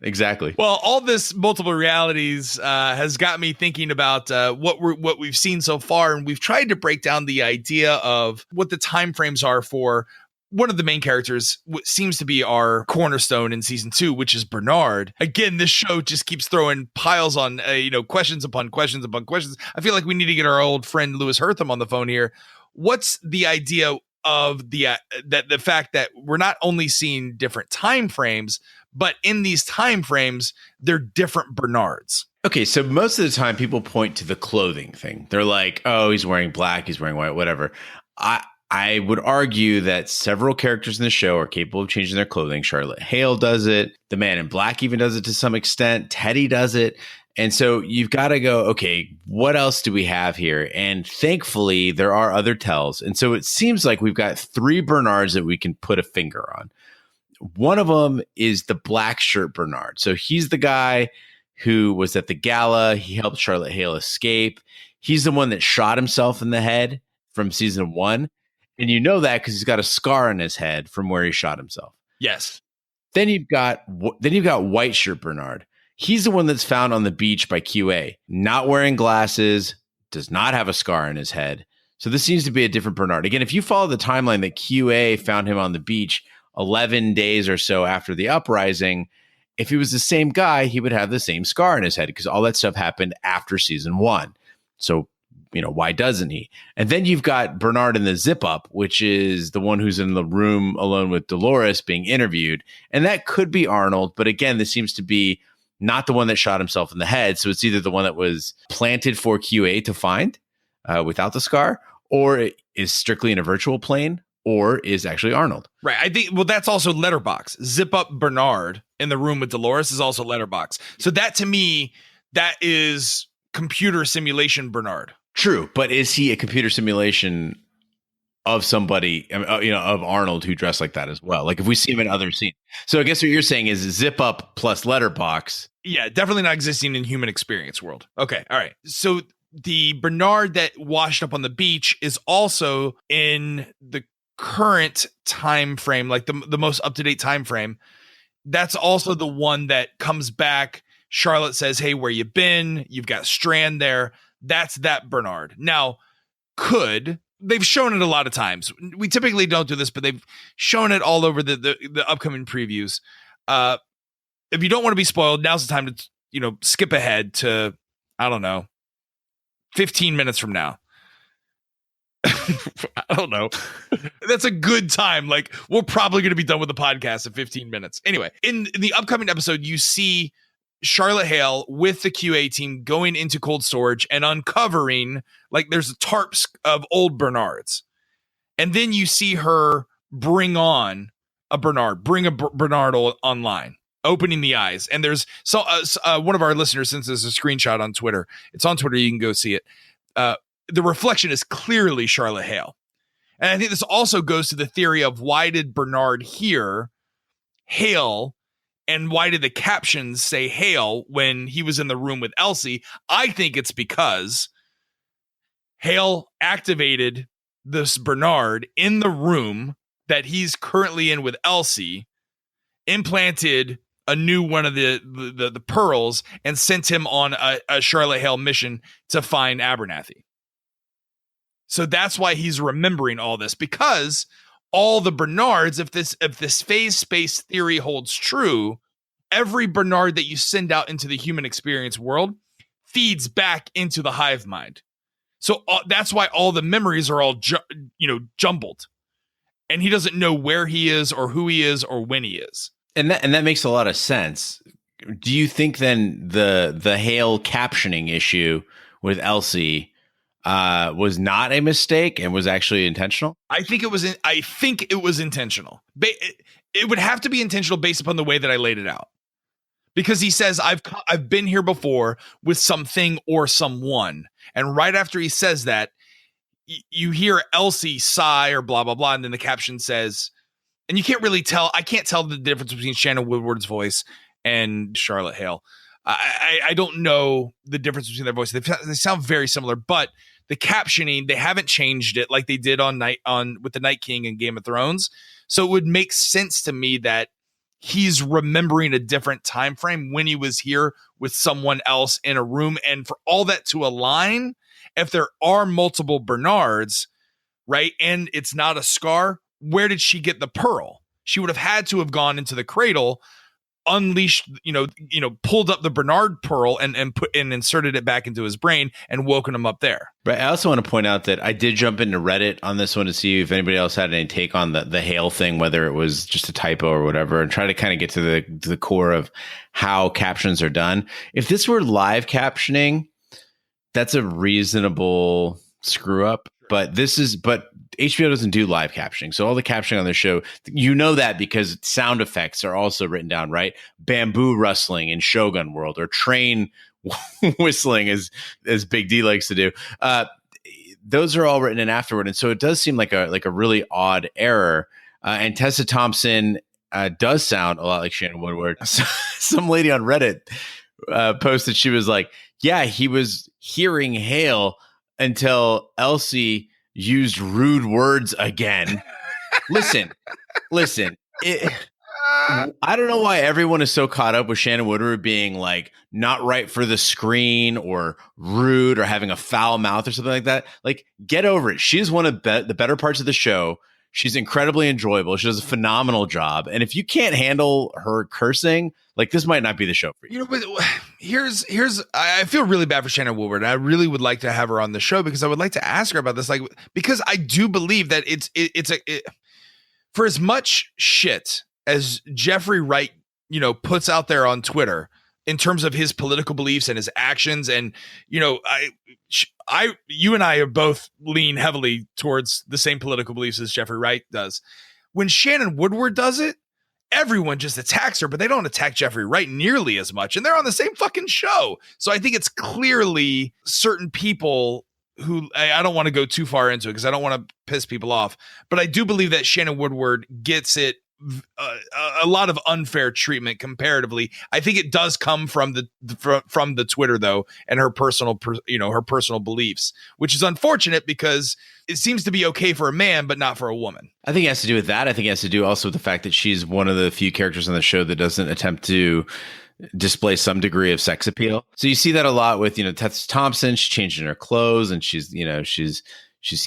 Exactly. Well, all this multiple realities has got me thinking about what we've seen so far, and we've tried to break down the idea of what the time frames are for one of the main characters, what seems to be our cornerstone in season 2, which is Bernard. Again, this show just keeps throwing piles on questions upon questions upon questions. I feel like we need to get our old friend Lewis Hertham on the phone here. What's the idea of the fact that we're not only seeing different time frames, but in these time frames, they're different Bernards? Okay, so most of the time people point to the clothing thing. They're like, oh, he's wearing black, he's wearing white, whatever. I would argue that several characters in the show are capable of changing their clothing. Charlotte Hale does it. The Man in Black even does it to some extent. Teddy does it. And so you've got to go, okay, what else do we have here? And thankfully, there are other tells. And so it seems like we've got 3 Bernards that we can put a finger on. One of them is the black shirt Bernard. So he's the guy who was at the gala. He helped Charlotte Hale escape. He's the one that shot himself in the head from season 1. And you know that because he's got a scar on his head from where he shot himself. Yes. Then you've got white shirt Bernard. He's the one that's found on the beach by QA, not wearing glasses, does not have a scar on his head. So this seems to be a different Bernard. Again, if you follow the timeline that QA found him on the beach 11 days or so after the uprising, if he was the same guy, he would have the same scar in his head because all that stuff happened after season 1. So, why doesn't he? And then you've got Bernard in the zip up, which is the one who's in the room alone with Dolores being interviewed. And that could be Arnold. But again, this seems to be not the one that shot himself in the head. So it's either the one that was planted for QA to find without the scar, or it is strictly in a virtual plane, or is actually Arnold. Right. I think, that's also Letterbox. Zip up Bernard in the room with Dolores is also Letterbox. So that, to me, that is computer simulation Bernard. True. But is he a computer simulation of somebody, of Arnold who dressed like that as well? Like if we see him in other scenes. So I guess what you're saying is zip up plus Letterbox. Yeah, definitely not existing in human experience world. Okay. All right. So the Bernard that washed up on the beach is also in the current time frame, like the most up-to-date time frame. That's also the one that comes back. Charlotte says, "Hey, where you been? You've got Strand there." That's that Bernard. Now, they've shown it a lot of times. We typically don't do this, but they've shown it all over the upcoming previews. If you don't want to be spoiled, now's the time to skip ahead to, I don't know, 15 minutes from now. I don't know. That's a good time. Like, we're probably going to be done with the podcast in 15 minutes. Anyway, in the upcoming episode, you see Charlotte Hale with the QA team going into cold storage and uncovering, like, there's tarps of old Bernards. And then you see her bring a Bernard online, opening the eyes. And there's one of our listeners sends us a screenshot on Twitter. It's on Twitter. You can go see it. The reflection is clearly Charlotte Hale. And I think this also goes to the theory of why did Bernard hear Hale and why did the captions say Hale when he was in the room with Elsie? I think it's because Hale activated this Bernard in the room that he's currently in with Elsie, implanted a new one of the pearls, and sent him on a Charlotte Hale mission to find Abernathy. So that's why he's remembering all this, because all the Bernards, if this phase space theory holds true, every Bernard that you send out into the human experience world feeds back into the hive mind. So that's why all the memories are all jumbled, and he doesn't know where he is or who he is or when he is. And that makes a lot of sense. Do you think then the Hale captioning issue with Elsie was not a mistake and was actually intentional? I think it was intentional. It would have to be intentional based upon the way that I laid it out, because he says I've been here before with something or someone, and right after he says that, you hear Elsie sigh or blah blah blah, and then the caption says, and you can't really tell. I can't tell the difference between Shannon Woodward's voice and Charlotte Hale. I don't know the difference between their voices. They sound very similar, but the captioning, they haven't changed it like they did with the Night King and Game of Thrones. So it would make sense to me that he's remembering a different time frame when he was here with someone else in a room. And for all that to align, if there are multiple Bernards, right, and it's not a scar, where did she get the pearl? She would have had to have gone into the cradle, unleashed, pulled up the Bernard pearl and inserted it back into his brain and woken him up there. But I also want to point out that I did jump into Reddit on this one to see if anybody else had any take on the Hale thing, whether it was just a typo or whatever, and try to kind of get to the core of how captions are done. If this were live captioning, that's a reasonable screw up. But HBO doesn't do live captioning. So all the captioning on the show, that because sound effects are also written down, right? Bamboo rustling in Shogun World, or train whistling as Big D likes to do. Those are all written in afterward. And so it does seem like a really odd error. And Tessa Thompson does sound a lot like Shannon Woodward. Some lady on Reddit posted, she was like, yeah, he was hearing Hale until Elsie used rude words again. Listen. I don't know why everyone is so caught up with Shannon Woodward being like not right for the screen or rude or having a foul mouth or something like that. Like, get over it. She's one of the better parts of the show. She's incredibly enjoyable. She does a phenomenal job. And if you can't handle her cursing, like, this might not be the show for you. But I feel really bad for Shannon Woodward. And I really would like to have her on the show because I would like to ask her about this. Like, because I do believe that for as much shit as Jeffrey Wright, puts out there on Twitter in terms of his political beliefs and his actions. And, you and I both lean heavily towards the same political beliefs as Jeffrey Wright does. When Shannon Woodward does it, everyone just attacks her, but they don't attack Jeffrey Wright nearly as much. And they're on the same fucking show. So I think it's clearly certain people who I don't want to go too far into it because I don't want to piss people off. But I do believe that Shannon Woodward gets it a lot of unfair treatment comparatively. I think it does come from the Twitter though, and her personal beliefs, which is unfortunate because it seems to be okay for a man, but not for a woman. I think it has to do with that. I think it has to do also with the fact that she's one of the few characters on the show that doesn't attempt to display some degree of sex appeal. So you see that a lot with, Tessa Thompson. She's changing her clothes and she's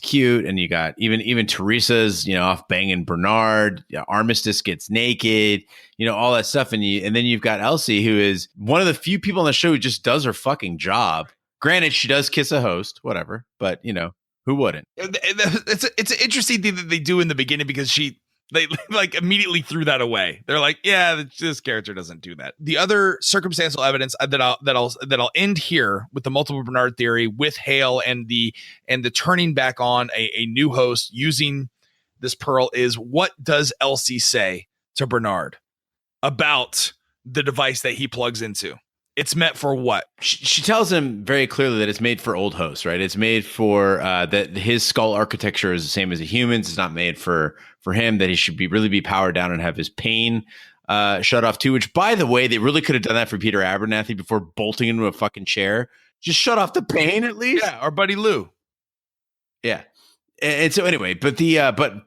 cute. And you got even Teresa's, off banging Bernard. Armistice gets naked, all that stuff. And then you've got Elsie, who is one of the few people on the show who just does her fucking job. Granted, she does kiss a host, whatever, but who wouldn't? It's an interesting thing that they do in the beginning because they like immediately threw that away. They're like, yeah, this character doesn't do that. The other circumstantial evidence that I'll end here with the multiple Bernard theory with Hale and the turning back on a new host using this pearl is, what does Elsie say to Bernard about the device that he plugs into? It's meant for what? She tells him very clearly that it's made for old hosts, right? It's made for that his skull architecture is the same as a human's. It's not made for him, that he should really be powered down and have his pain shut off too, which, by the way, they really could have done that for Peter Abernathy before bolting into a fucking chair. Just shut off the pain at least. Yeah, our buddy Lou. Yeah. And so anyway, but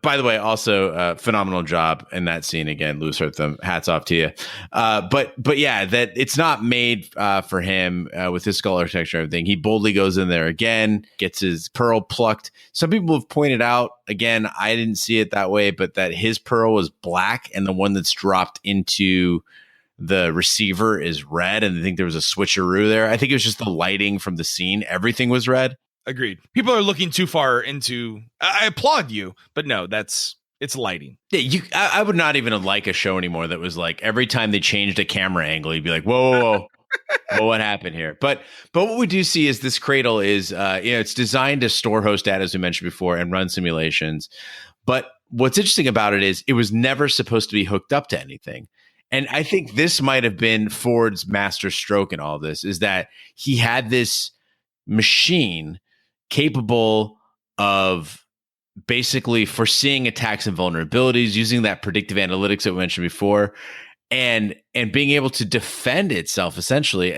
by the way, also phenomenal job in that scene again, Louis Hertham, hats off to you. But yeah, that it's not made for him with his skull architecture and everything. He boldly goes in there again, gets his pearl plucked. Some people have pointed out, again, I didn't see it that way, but that his pearl was black and the one that's dropped into the receiver is red. And I think there was a switcheroo there. I think it was just the lighting from the scene. Everything was red. Agreed. People are looking too far into. I applaud you, but no, it's lighting. Yeah, I would not even like a show anymore that was like every time they changed a camera angle, you'd be like, whoa, well, what happened here? But what we do see is this Cradle is, it's designed to store host data, as we mentioned before, and run simulations. But what's interesting about it is it was never supposed to be hooked up to anything. And I think this might have been Ford's master stroke in all this, is that he had this machine capable of basically foreseeing attacks and vulnerabilities, using that predictive analytics that we mentioned before, and being able to defend itself essentially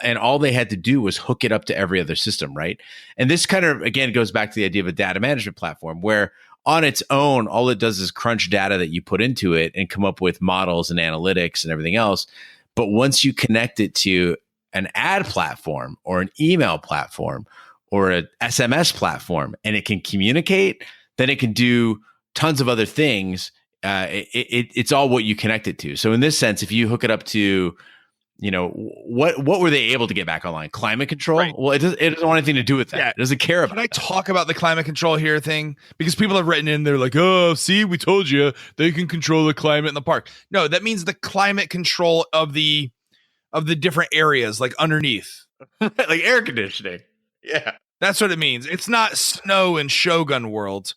and all they had to do was hook it up to every other system, right? And this kind of, again, goes back to the idea of a data management platform where on its own, all it does is crunch data that you put into it and come up with models and analytics and everything else. But once you connect it to an ad platform or an email platform or an SMS platform, and it can communicate, then it can do tons of other things. It's all what you connect it to. So in this sense, if you hook it up to, what were they able to get back online? Climate control? Right. Well, it doesn't want anything to do with that. Yeah. It doesn't care about. Can I talk about the climate control here thing? Because people have written in, they're like, oh, see, we told you they can control the climate in the park. No, that means the climate control of the different areas, like underneath. Like air conditioning. Yeah. That's what it means. It's not snow in Shogun World.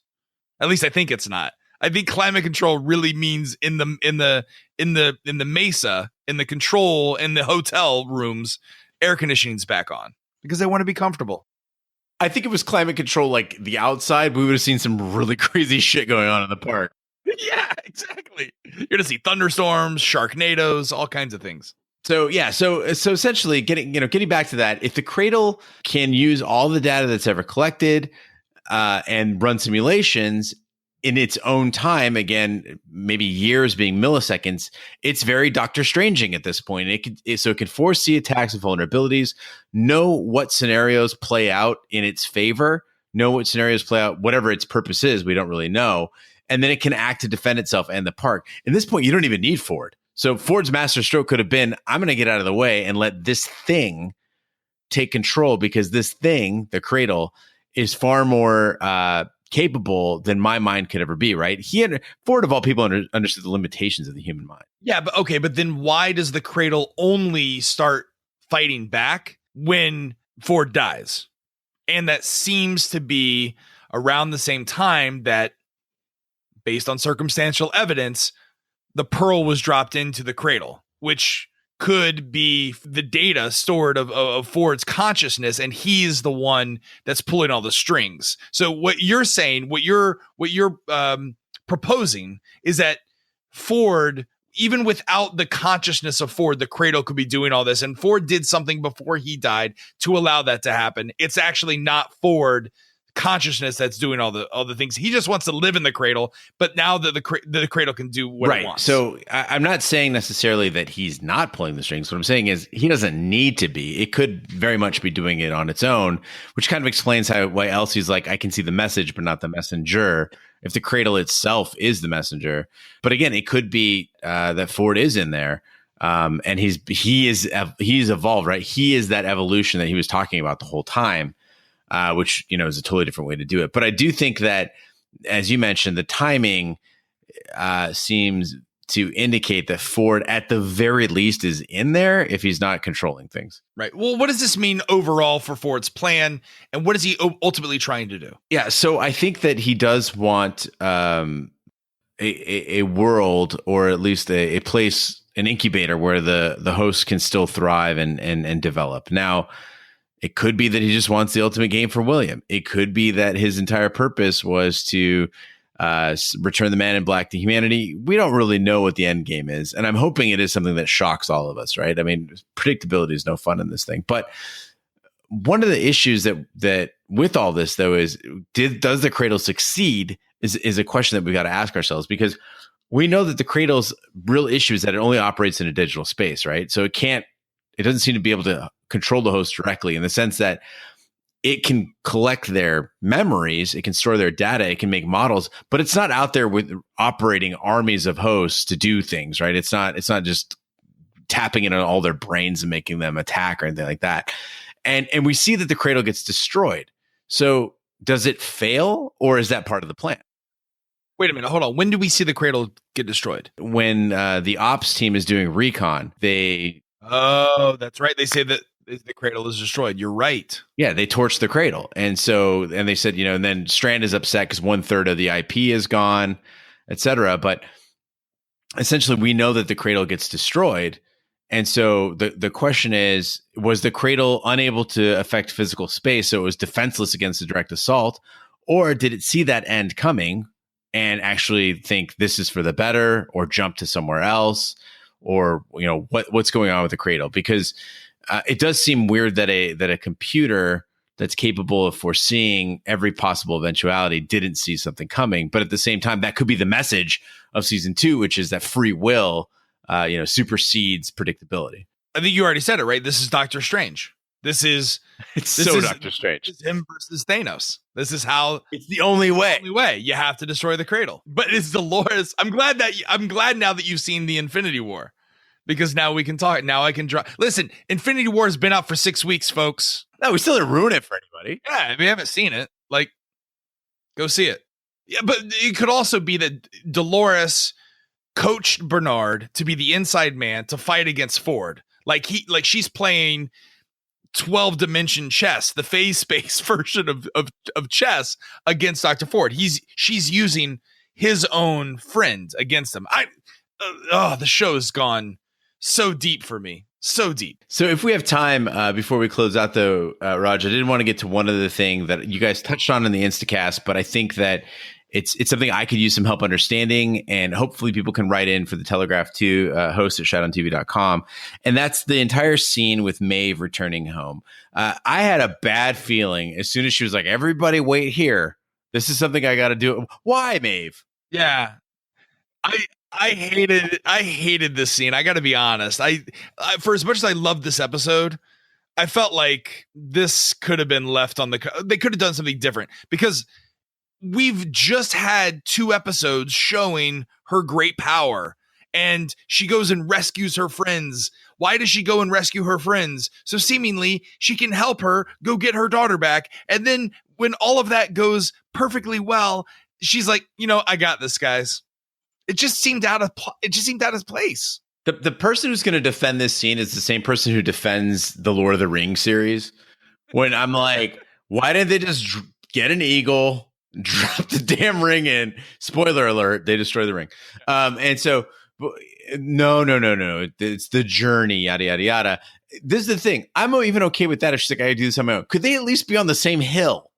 At least I think it's not. I think climate control really means in the mesa, in the control, in the hotel rooms, air conditioning's back on because they want to be comfortable. I think it was climate control like the outside. We would have seen some really crazy shit going on in the park. Yeah, exactly. You're going to see thunderstorms, sharknadoes, all kinds of things. So yeah, so essentially getting back to that, if the Cradle can use all the data that's ever collected and run simulations, in its own time, again, maybe years being milliseconds, it's very Doctor Stranging at this point. So it can foresee attacks and vulnerabilities, know what scenarios play out in its favor, know what scenarios play out, whatever its purpose is, we don't really know. And then it can act to defend itself and the park. At this point, you don't even need Ford. So Ford's master stroke could have been, I'm going to get out of the way and let this thing take control, because this thing, the Cradle, is far more capable than my mind could ever be, right? Ford, of all people, understood the limitations of the human mind. Yeah, but then why does the Cradle only start fighting back when Ford dies? And that seems to be around the same time that, based on circumstantial evidence, the Pearl was dropped into the Cradle, which could be the data stored of Ford's consciousness, and he's the one that's pulling all the strings. So what you're saying, what you're proposing, is that Ford, even without the consciousness of Ford, the Cradle could be doing all this, and Ford did something before he died to allow that to happen. It's actually not Ford consciousness that's doing all the things. He just wants to live in the Cradle, but now that the Cradle can do what it wants. So I'm not saying necessarily that he's not pulling the strings. What I'm saying is he doesn't need to be. It could very much be doing it on its own, which kind of explains why Elsie's like, I can see the message but not the messenger, if the Cradle itself is the messenger. But again, it could be that Ford is in there, and he's evolved, right? He is that evolution that he was talking about the whole time. Which, is a totally different way to do it. But I do think that, as you mentioned, the timing seems to indicate that Ford, at the very least, is in there if he's not controlling things. Right. Well, what does this mean overall for Ford's plan, and what is he ultimately trying to do? Yeah, so I think that he does want a world, or at least a place, an incubator where the host can still thrive and develop. Now, it could be that he just wants the ultimate game for William. It could be that his entire purpose was to return the Man in Black to humanity. We don't really know what the end game is, and I'm hoping it is something that shocks all of us, right? I mean, predictability is no fun in this thing. But one of the issues that with all this, though, is does the Cradle succeed is a question that we've got to ask ourselves, because we know that the Cradle's real issue is that it only operates in a digital space, right? So it doesn't seem to be able to control the host directly, in the sense that it can collect their memories, it can store their data, it can make models, but it's not out there with operating armies of hosts to do things, right? It's not just tapping into all their brains and making them attack or anything like that. And we see that the Cradle gets destroyed. So does it fail, or is that part of the plan? Wait a minute, hold on. When do we see the Cradle get destroyed? When the ops team is doing recon, Oh, that's right. They say that the Cradle is destroyed. You're right. Yeah, they torched the Cradle. And they said, and then Strand is upset because 1/3 of the IP is gone, et cetera. But essentially, we know that the Cradle gets destroyed. And so the question is, was the Cradle unable to affect physical space, so it was defenseless against the direct assault? Or did it see that end coming and actually think this is for the better, or jump to somewhere else? Or what's going on with the Cradle? Because it does seem weird that a computer that's capable of foreseeing every possible eventuality didn't see something coming. But at the same time, that could be the message of season 2, which is that free will supersedes predictability. I think you already said it, right? This is Doctor Strange. This is Doctor Strange. It's him versus Thanos. This is how it's the only way. The only way you have to destroy the Cradle. But it's Dolores. I'm glad now that you've seen the Infinity War, because now we can talk. Now I can draw. Listen, Infinity War has been out for 6 weeks, folks. No, we still didn't ruin it for anybody. Yeah, if you haven't seen it, go see it. Yeah, but it could also be that Dolores coached Bernard to be the inside man to fight against Ford. She's playing 12-dimension chess, the phase space version of chess against Dr. Ford. She's using his own friend against him. The show's gone so deep for me. So deep. So if we have time before we close out, though, Raj, I did want to get to one other thing that you guys touched on in the Instacast, but I think that it's something I could use some help understanding, and hopefully people can write in for the Telegraph too, host at shatontv.com. And that's the entire scene with Maeve returning home. I had a bad feeling as soon as she was like, everybody wait here. This is something I got to do. Why, Maeve? Yeah. I hated this scene. I got to be honest. I for as much as I loved this episode, I felt like this could have been left on they could have done something different, because we've just had 2 episodes showing her great power, and she goes and rescues her friends. Why does she go and rescue her friends? So seemingly she can help her go get her daughter back. And then when all of that goes perfectly well, she's like, I got this, guys. It just seemed out of place. The person who's going to defend this scene is the same person who defends the Lord of the Rings series. When I'm like, why didn't they just get an eagle, drop the damn ring in? Spoiler alert, they destroy the ring. And so, no. It's the journey, yada, yada, yada. This is the thing. I'm even okay with that if she's like, I do this on my own. Could they at least be on the same hill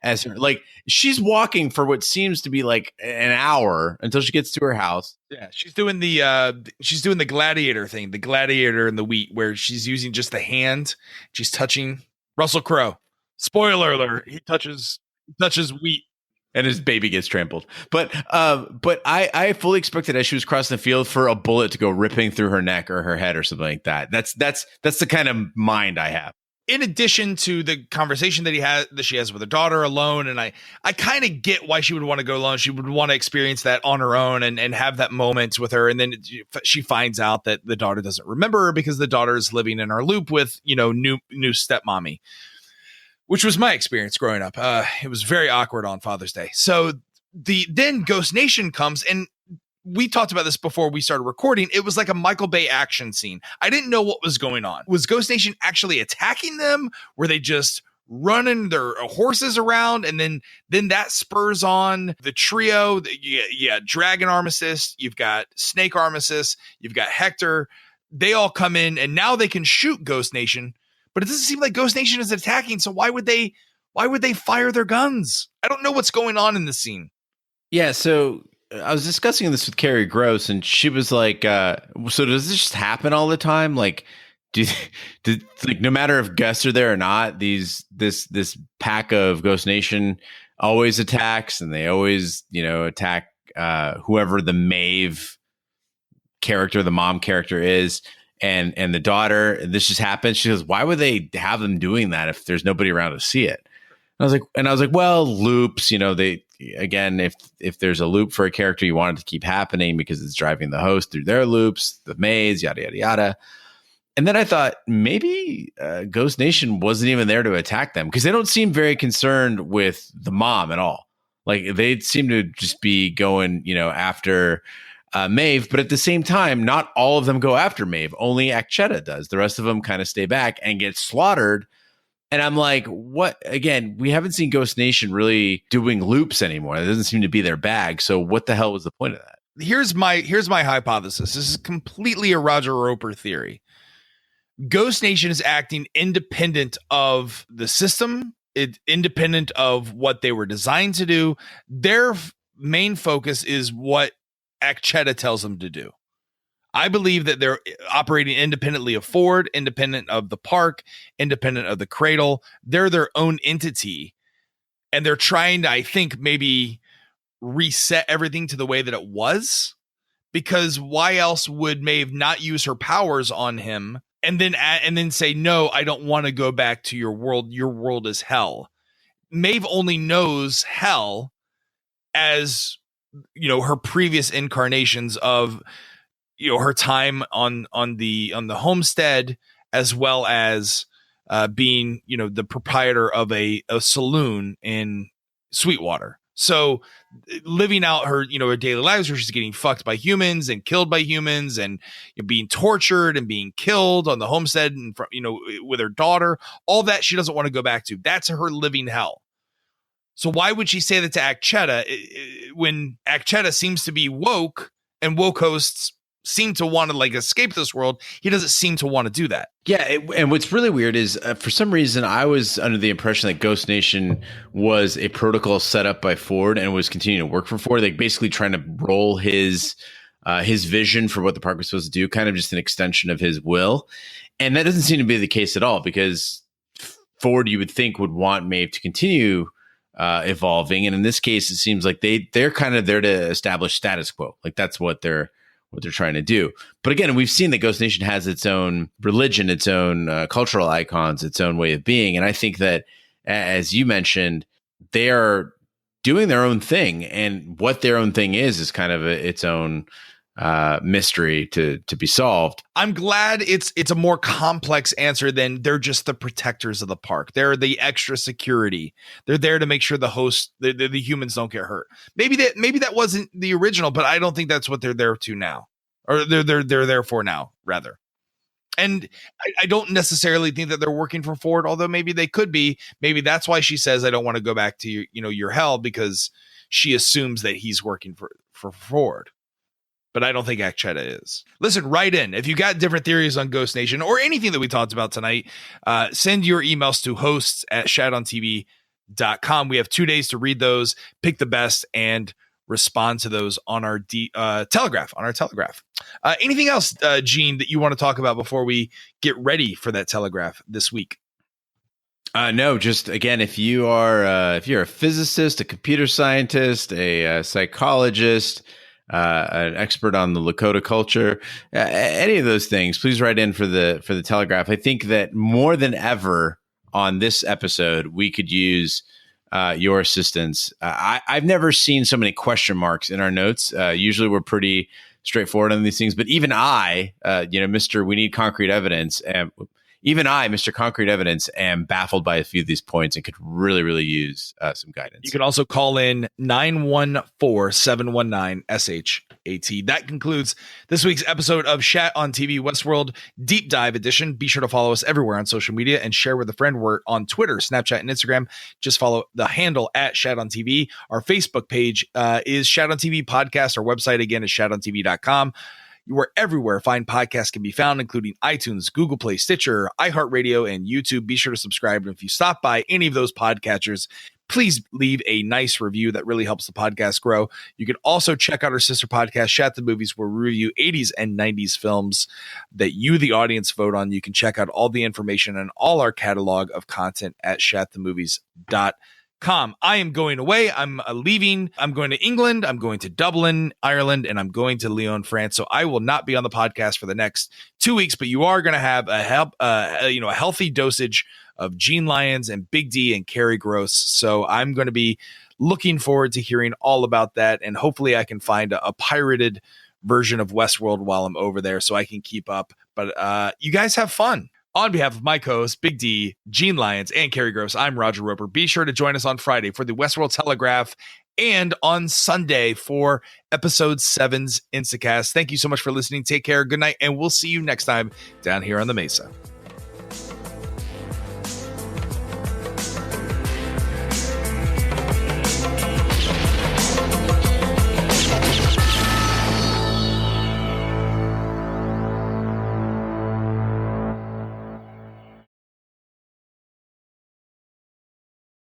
as her? Like, she's walking for what seems to be like an hour until she gets to her house. Yeah, she's doing the gladiator thing, the gladiator and the wheat, where she's using just the hand. She's touching Russell Crowe. Spoiler alert: he touches wheat, and his baby gets trampled. But I fully expected as she was crossing the field for a bullet to go ripping through her neck or her head or something like that. That's the kind of mind I have. In addition to the conversation that she has with her daughter alone, and I kind of get why she would want to go alone. She would want to experience that on her own and have that moment with her. And then she finds out that the daughter doesn't remember her because the daughter is living in our loop with, new stepmommy, which was my experience growing up. It was very awkward on Father's Day. So then Ghost Nation comes, and we talked about this before we started recording. It was like a Michael Bay action scene. I didn't know what was going on. Was Ghost Nation actually attacking them? Were they just running their horses around? And then that spurs on the trio. Yeah, Dragon Armistice. You've got Snake Armistice. You've got Hector. They all come in, and now they can shoot Ghost Nation. But it doesn't seem like Ghost Nation is attacking. So why would they fire their guns? I don't know what's going on in this scene. Yeah, so I was discussing this with Carrie Gross, and she was like, so does this just happen all the time? Like, like, no matter if guests are there or not, this pack of Ghost Nation always attacks, and they always, attack whoever the Maeve character, the mom character is, and the daughter. This just happens. She goes, why would they have them doing that if there's nobody around to see it? And I was like, well, loops, they, again, if there's a loop for a character, you want it to keep happening because it's driving the host through their loops, the maze, yada, yada, yada. And then I thought maybe Ghost Nation wasn't even there to attack them, because they don't seem very concerned with the mom at all. Like, they seem to just be going, after Maeve. But at the same time, not all of them go after Maeve. Only Akcheta does. The rest of them kind of stay back and get slaughtered. And I'm like, what? Again, we haven't seen Ghost Nation really doing loops anymore. It doesn't seem to be their bag. So what the hell was the point of that? Here's my hypothesis. This is completely a Roger Roper theory. Ghost Nation is acting independent of the system, independent of what they were designed to do. Their main focus is what Akcheta tells them to do. I believe that they're operating independently of Ford, independent of the park, independent of the Cradle. They're their own entity, and they're trying to, I think, maybe reset everything to the way that it was, because why else would Maeve not use her powers on him and then say, no, I don't want to go back to your world. Your world is hell. Maeve only knows hell as, her previous incarnations of, her time on the homestead, as well as being, the proprietor of a saloon in Sweetwater. So living out her, her daily lives where she's getting fucked by humans and killed by humans, and being tortured and being killed on the homestead, and with her daughter, all that she doesn't want to go back to. That's her living hell. So why would she say that to Akcheta when Akcheta seems to be woke, and woke hosts seem to want to escape this world? He doesn't seem to want to do that. Yeah, and what's really weird is for some reason I was under the impression that Ghost Nation was a protocol set up by Ford and was continuing to work for Ford. Like, basically trying to roll his vision for what the park was supposed to do, kind of just an extension of his will. And that doesn't seem to be the case at all, because Ford, you would think, would want Maeve to continue evolving. And in this case, it seems like they're kind of there to establish status quo. Like that's what they're trying to do. But again, we've seen that Ghost Nation has its own religion, its own cultural icons, its own way of being. And I think that, as you mentioned, they are doing their own thing. And what their own thing is kind of its own mystery to be solved. I'm glad it's a more complex answer than they're just the protectors of the park. They're the extra security. They're there to make sure the host, the humans don't get hurt. Maybe that wasn't the original, but I don't think that's what they're there to now, or they're there for now, rather. And I don't necessarily think that they're working for Ford, although maybe they could be. Maybe that's why she says, I don't want to go back to your hell, because she assumes that he's working for Ford. But I don't think Akcheta is. Listen, write in. If you got different theories on Ghost Nation or anything that we talked about tonight, send your emails to hosts@shatontv.com. We have 2 days to read those, pick the best, and respond to those on our Telegraph. Anything else, Gene, that you want to talk about before we get ready for that Telegraph this week? No, just again, if you're a physicist, a computer scientist, a psychologist, an expert on the Lakota culture, any of those things, please write in for the Telegraph. I think that more than ever on this episode, we could use your assistance. I've never seen so many question marks in our notes. Usually we're pretty straightforward on these things, but even I, Mr. We Need Concrete Evidence, even I, Mr. Concrete Evidence, am baffled by a few of these points and could really, really use some guidance. You can also call in 914-719-SHAT. That concludes this week's episode of Shat on TV Westworld Deep Dive Edition. Be sure to follow us everywhere on social media and share with a friend. We're on Twitter, Snapchat, and Instagram. Just follow the handle @Shat on TV. Our Facebook page is Shat on TV Podcast. Our website, again, is shatontv.com. We're everywhere fine podcasts can be found, including iTunes, Google Play, Stitcher, iHeartRadio, and YouTube. Be sure to subscribe. And if you stop by any of those podcatchers, please leave a nice review. That really helps the podcast grow. You can also check out our sister podcast, Shat the Movies, where we review 80s and 90s films that you, the audience, vote on. You can check out all the information and all our catalog of content at shatthemovies.com. I am going away. I'm leaving. I'm going to England. I'm going to Dublin, Ireland, and I'm going to Lyon, France. So I will not be on the podcast for the next 2 weeks, but you are going to have a healthy dosage of Gene Lyons and Big D and Carrie Gross. So I'm going to be looking forward to hearing all about that. And hopefully I can find a pirated version of Westworld while I'm over there so I can keep up. But you guys have fun. On behalf of my co-hosts, Big D, Gene Lyons, and Carrie Gross, I'm Roger Roper. Be sure to join us on Friday for the Westworld Telegraph and on Sunday for Episode 7's Instacast. Thank you so much for listening. Take care. Good night, and we'll see you next time down here on the Mesa.